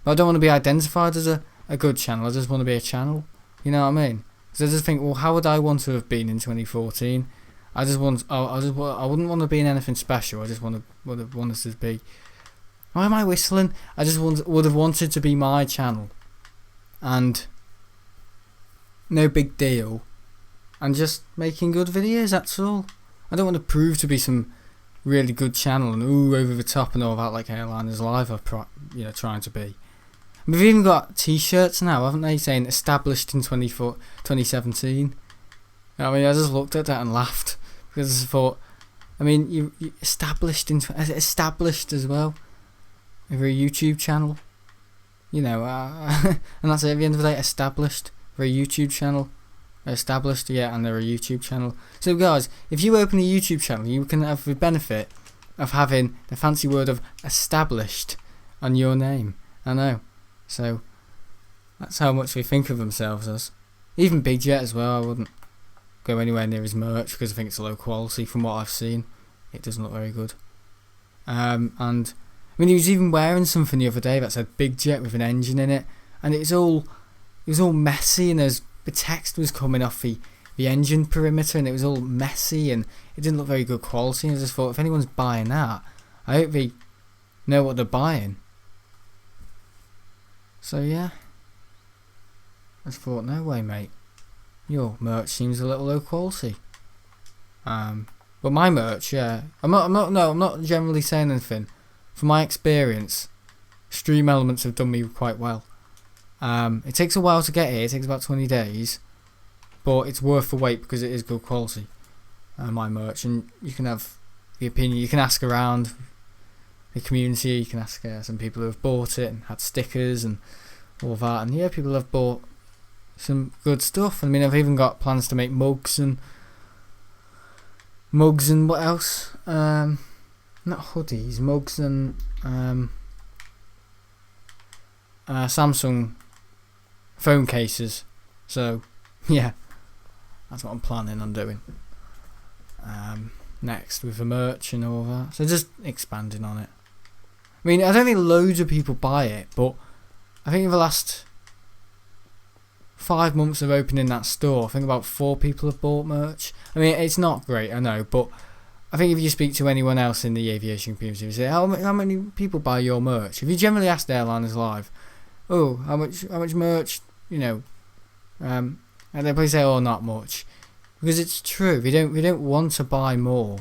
But I don't want to be identified as a good channel. I just want to be a channel. You know what I mean? Because I just think, well, how would I want to have been in 2014? I wouldn't want to be in anything special. I just would have wanted to be. Why am I whistling? I just would have wanted to be my channel, and no big deal, and just making good videos. That's all. I don't want to prove to be some really good channel and over the top and all that like Airliners Live are trying to be. We've even got t-shirts now, haven't they, saying established in 2017. I mean, I just looked at that and laughed because I thought, I mean, you established as well. For a YouTube channel, and that's it. At the end of the day, established for a YouTube channel, established, yeah, and they're a YouTube channel. So guys, if you open a YouTube channel, you can have the benefit of having the fancy word of established on your name. I know. So that's how much they think of themselves as. Even Big Jet as well. I wouldn't go anywhere near his merch because I think it's low quality. From what I've seen, it doesn't look very good. And I mean, he was even wearing something the other day that said Big Jet with an engine in it, and it was all messy, and the text was coming off the engine perimeter, and it was all messy, and it didn't look very good quality. And I just thought, if anyone's buying that, I hope they know what they're buying. So yeah, I just thought, no way, mate, your merch seems a little low quality. But my merch, yeah, I'm not generally saying anything. From my experience, Stream Elements have done me quite well. It takes a while to get here. It takes about 20 days, but it's worth the wait because it is good quality. My merch, and you can have the opinion. You can ask around the community. You can ask some people who have bought it and had stickers and all that. And yeah, people have bought some good stuff. I mean, I've even got plans to make mugs and what else? Not hoodies, mugs and Samsung phone cases. So yeah, that's what I'm planning on doing next with the merch and all that. So just expanding on it. I mean, I don't think loads of people buy it, but I think in the last 5 months of opening that store, I think about 4 people have bought merch. I mean, it's not great, I know, but I think if you speak to anyone else in the aviation community, you say, how many people buy your merch? If you generally ask Airliners Live, oh, how much merch, and they probably say, oh, not much, because it's true. We don't want to buy more.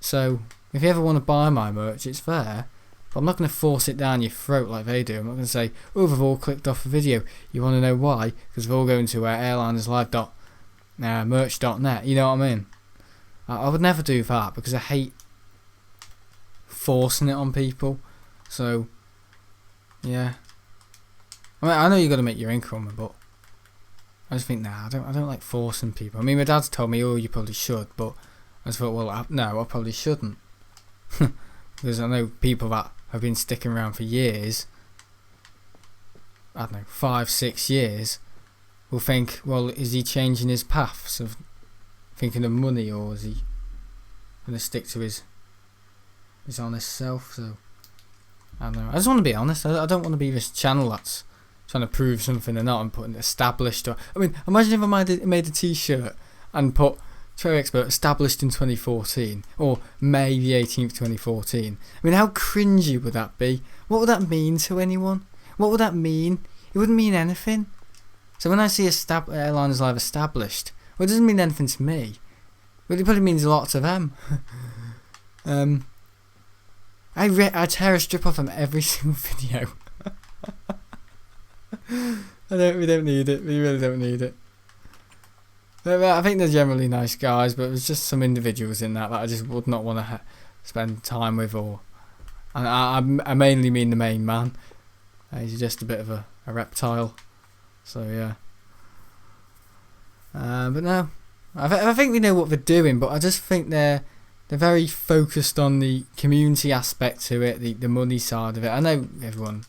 So if you ever want to buy my merch, it's there. But I'm not going to force it down your throat like they do. I'm not going to say, oh, they've all clicked off the video. You want to know why? Because they're all going to airlinerslive.merch.net. You know what I mean? I would never do that because I hate forcing it on people. So, yeah. I mean, I know you got to make your income, but I just think, I don't like forcing people. I mean, my dad's told me, oh, you probably should, but I just thought, well, no, I probably shouldn't. Because I know people that have been sticking around for years, I don't know, 5-6 years, will think, well, is he changing his paths of thinking of money, or is he going to stick to his honest self? So I don't know. I just want to be honest. I don't want to be this channel that's trying to prove something they're not and putting established. Or I mean, imagine if I made a t-shirt and put Terraria Expert established in 2014 or May the 18th 2014. I mean, how cringy would that be? What would that mean to anyone? What would that mean? It wouldn't mean anything. So when I see Airliners Live established, well, it doesn't mean anything to me, but it probably means a lot to them. I tear a strip off them every single video. We don't need it. We really don't need it. But I think they're generally nice guys, but there's just some individuals in that I just would not want to spend time with, and I mainly mean the main man. He's just a bit of a reptile. So yeah. But no, I think they know what they're doing, but I just think they're very focused on the community aspect to it, the money side of it. I know everyone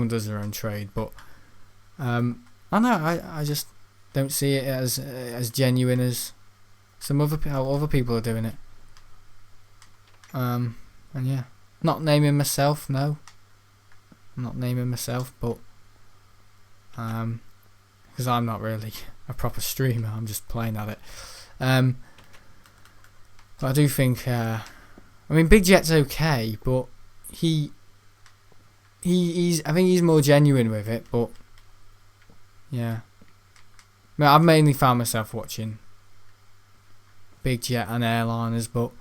does their own trade, but I just don't see it as genuine as some how other people are doing it. And yeah, not naming myself, no. I'm not naming myself, but because I'm not really a proper streamer, I'm just playing at it. But I do think, I mean, Big Jet's okay, but I think he's more genuine with it, but yeah. I mean, I've mainly found myself watching Big Jet and airliners, but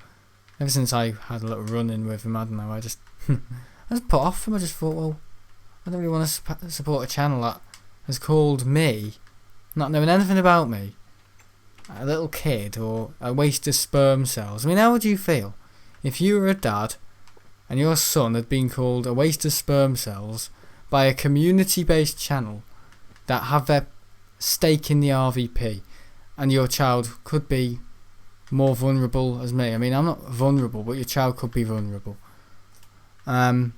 ever since I had a little run-in with him, I don't know, I just put off him. I just thought, well, I don't really want to support a channel that has called me, not knowing anything about me, a little kid or a waste of sperm cells. I mean, how would you feel if you were a dad and your son had been called a waste of sperm cells by a community-based channel that have their stake in the RVP, and your child could be more vulnerable as me? I mean, I'm not vulnerable, but your child could be vulnerable. Well,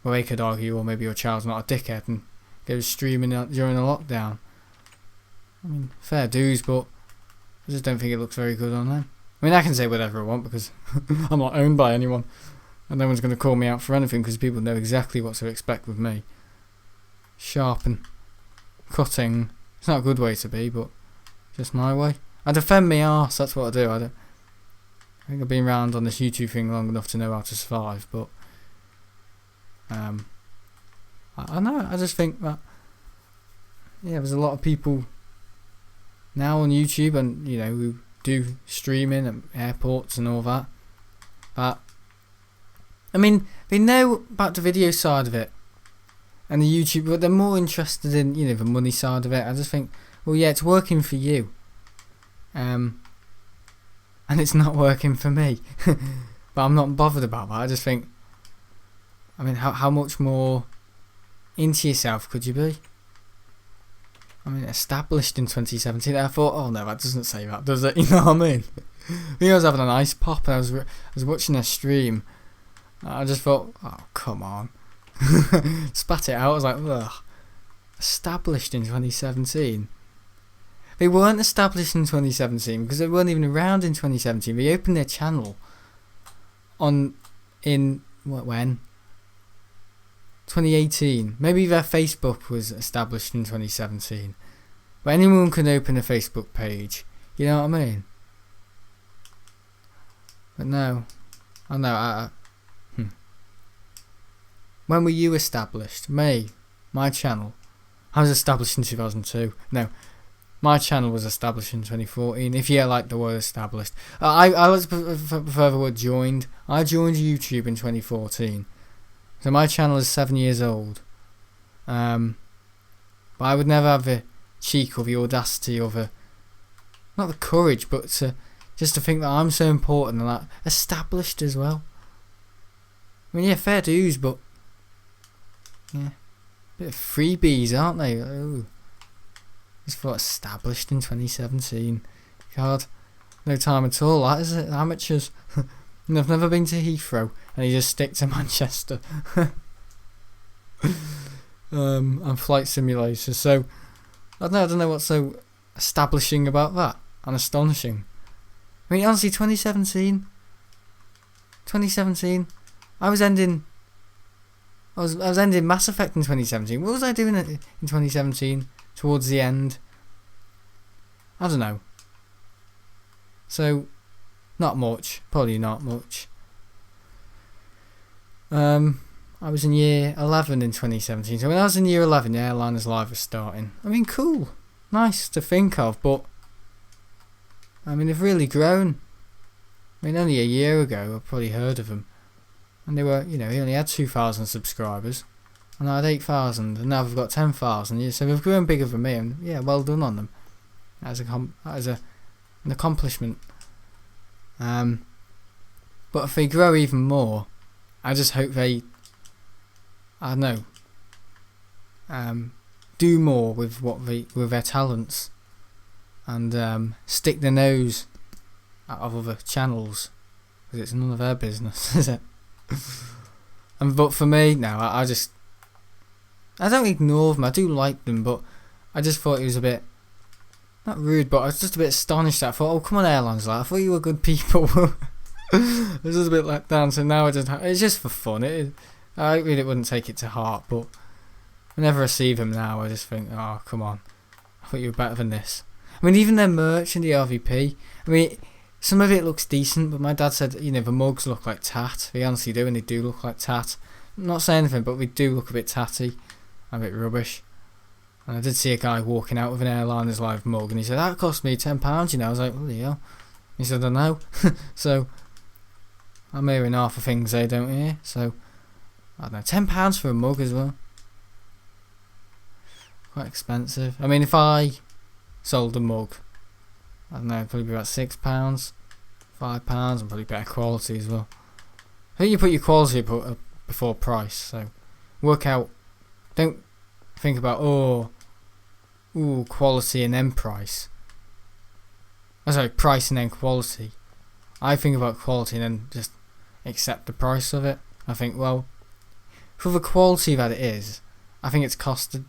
they could argue, or maybe your child's not a dickhead and goes streaming during a lockdown. I mean, fair dues, but I just don't think it looks very good on them. I mean, I can say whatever I want because I'm not owned by anyone, and no one's going to call me out for anything because people know exactly what to expect with me. Sharp and cutting. It's not a good way to be, but just my way. I defend my arse, that's what I do. I think I've been around on this YouTube thing long enough to know how to survive, but I know, I just think that there's a lot of people now on YouTube and who do streaming at airports and all that, but I mean, they know about the video side of it and the YouTube, but they're more interested in the money side of it. I just think, well, yeah, it's working for you, and it's not working for me. But I'm not bothered about that. I just think, I mean, how much more into yourself could you be? I mean, established in 2017. I thought, oh no, that doesn't say that, does it? You know what I mean? I think I was having a nice pop, and I was watching a stream. I just thought, oh come on. Spat it out. I was like, ugh. Established in 2017. They weren't established in 2017 because they weren't even around in 2017. They opened their channel when 2018. Maybe their Facebook was established in 2017, but anyone can open a Facebook page, you know what I mean? But no, I know. When were you established? Me, my channel. I was established in 2002. No, my channel was established in 2014. If you like the word established, I prefer the word joined. I joined YouTube in 2014, so my channel is 7 years old. But I would never have the cheek or the audacity or not the courage, but just to think that I'm so important and that established as well. I mean, yeah, fair dues, but yeah, bit of freebies, aren't they? Oh, just thought established in 2017. God, no time at all. That is it. Amateurs. And I've never been to Heathrow, and you just stick to Manchester. And flight simulators. So I don't know what's so establishing about that and astonishing. I mean, honestly, 2017. I was ending Mass Effect in 2017. What was I doing in 2017 towards the end? I don't know. So, not much. Probably not much. I was in year 11 in 2017. So when I was in year 11, the Airliners Live was starting. I mean, cool. Nice to think of, but I mean, they've really grown. I mean, only a year ago, I probably heard of them. and they were, he only had 2,000 subscribers, and I had 8,000, and now they've got 10,000. Yeah, so they've grown bigger than me, and yeah, well done on them. That is an accomplishment. But if they grow even more, I just hope they, I don't know, do more with with their talents, and stick their nose out of other channels, because it's none of their business, is it? But for me, no, I don't ignore them. I do like them, but I just thought it was a bit, not rude, but I was just a bit astonished. I thought, oh come on, airlines, I thought you were good people. I was just a bit let down. So now it's just for fun. I really wouldn't take it to heart, but whenever I see them now, I just think, oh come on, I thought you were better than this. I mean, even their merch and the RVP. I mean, some of it looks decent, but my dad said, the mugs look like tat. They honestly do, and they do look like tat. I'm not saying anything, but they do look a bit tatty, a bit rubbish. And I did see a guy walking out with an Airliners Live mug, and he said, that cost me £10, I was like, bloody hell. He said, I know. So, I'm hearing half the things they don't hear, so, I don't know, £10 for a mug as well. Quite expensive. I mean, if I sold a mug, I don't know, probably about £6, £5, and probably better quality as well. I think you put your quality before price, so work out, don't think about, quality and then price. Oh, sorry, price and then quality. I think about quality and then just accept the price of it. I think, well, for the quality that it is, I think it's costed,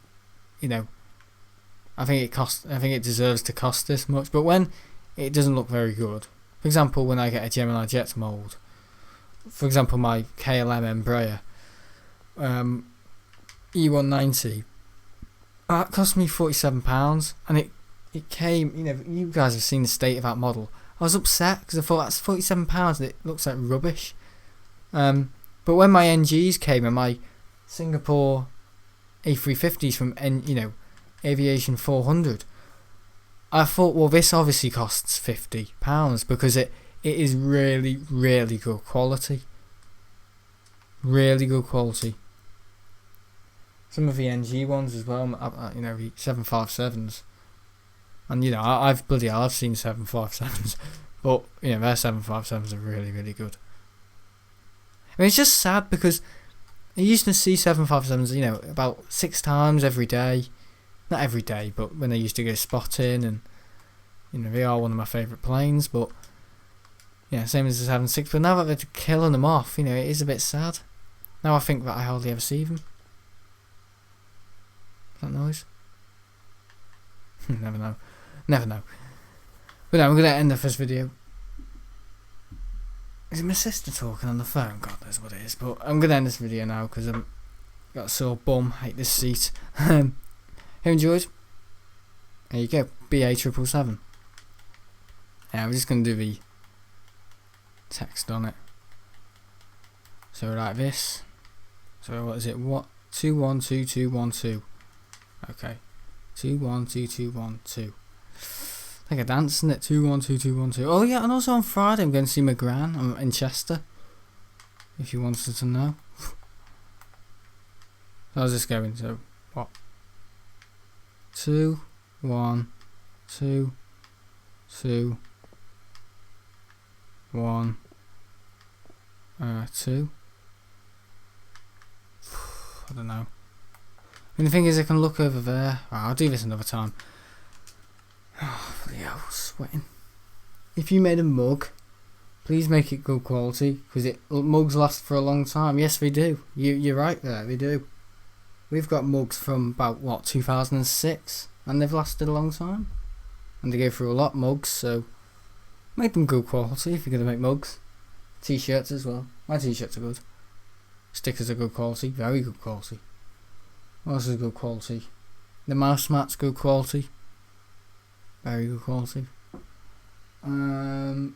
I think it deserves to cost this much. But when it doesn't look very good, for example, when I get a Gemini Jets mould, for example, my KLM Embraer E190, that cost me £47, and it came, you guys have seen the state of that model. I was upset because I thought that's £47 and it looks like rubbish. But when my NGs came and my Singapore A350s from Aviation 400, I thought, well, this obviously costs £50 because it is really, really good quality. Really good quality. Some of the NG ones as well, the 757s. And I've seen 757s, but their 757s are really, really good. I mean, it's just sad because I used to see 757s, about 6 times every day. Not every day, but when I used to go spotting, and they are one of my favourite planes. But same as the 76. But now that they're killing them off, it is a bit sad. Now I think that I hardly ever see them. That noise? Never know. But no, I'm going to end off this video. Is it my sister talking on the phone? God knows what it is. But I'm going to end this video now because I've got a sore bum. Hate this seat. Who enjoyed? There you go. BA777. Yeah, we're just going to do the text on it. So like this. So what is it? What? 212212. Okay. 212212. Like a dance, isn't it? 212212. Oh yeah, and also on Friday I'm going to see my gran. I'm in Chester. If you wanted to know. So I was just going to what? 2 1 2 2 1 2. I don't know. And the thing is, I can look over there. Oh, I'll do this another time. Oh, bloody hell, sweating. If you made a mug, please make it good quality, because mugs last for a long time. Yes, they do. You're right there, they do. We've got mugs from about 2006, and they've lasted a long time. And they go through a lot of mugs, so make them good quality if you're going to make mugs. T-shirts as well. My t-shirts are good. Stickers are good quality, very good quality. What else is good quality? The mouse mat's good quality. Very good quality. And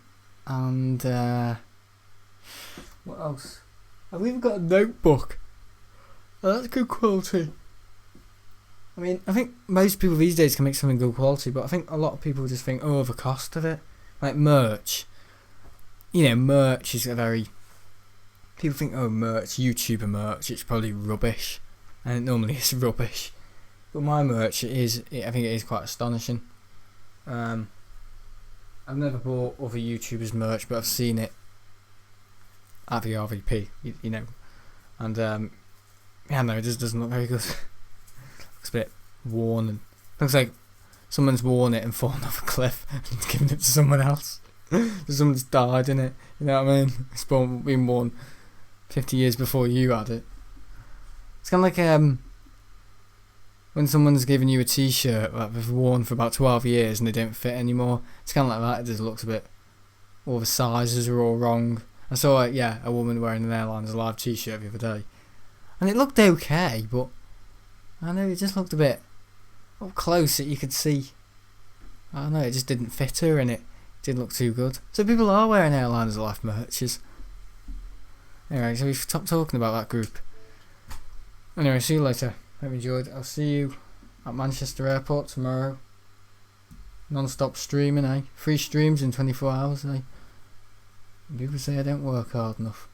what else? I've even got a notebook. Oh, that's good quality. I mean, I think most people these days can make something good quality, but I think a lot of people just think, oh, the cost of it. Like merch. Merch is a very people think, oh, merch, YouTuber merch, it's probably rubbish, and it normally is rubbish. But my merch, I think it is quite astonishing. I've never bought other YouTubers merch, but I've seen it at the RVP, you know, and yeah, no, it just doesn't look very good. Looks a bit worn, and looks like someone's worn it and fallen off a cliff and given it to someone else. Someone's died in it, you know what I mean? It's been worn 50 years before you had it. It's kind of like when someone's given you a t-shirt that they've worn for about 12 years and they don't fit anymore. It's kind of like that. It just looks a bit, all the sizes are all wrong. I saw a woman wearing an Airlines Alive t-shirt the other day, and it looked okay, but I know it just looked a bit up close that you could see. I don't know, it just didn't fit her, and it didn't look too good. So people are wearing Airlines Alive merches. Anyway, so we've stopped talking about that group. Anyway, see you later. Hope you enjoyed. I'll see you at Manchester Airport tomorrow. Non-stop streaming, eh? 3 streams in 24 hours, eh? People say I don't work hard enough.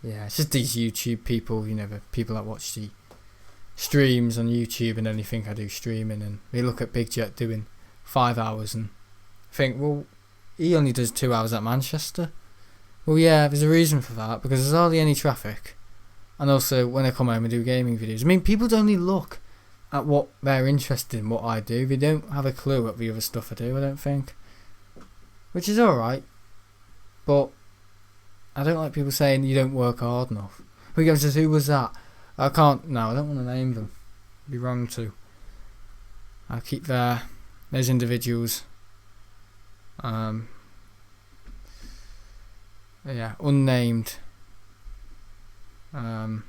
Yeah, it's just these YouTube people, you know, the people that watch the streams on YouTube and only think I do streaming, and they look at Big Jet doing 5 hours and think, well, he only does 2 hours at Manchester. Well, yeah, there's a reason for that, because there's hardly any traffic, and also when I come home and do gaming videos, I mean, people only look at what they're interested in, what I do. They don't have a clue at the other stuff I do, I don't think, which is alright, but I don't like people saying you don't work hard enough. Who goes, who was that? I don't want to name them, it'd be wrong to. I'll keep those individuals unnamed. So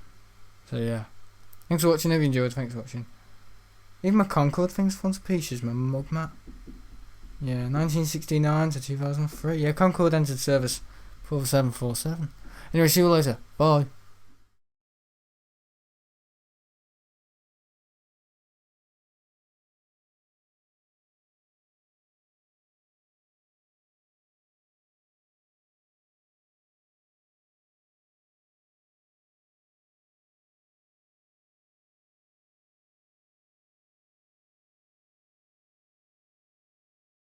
yeah, thanks for watching. If you enjoyed, thanks for watching. Even my Concorde thing's fun to pieces, my mug mat. Yeah, 1969 to 2003. Yeah, Concorde entered service 4747. Anyway, see you later. Bye.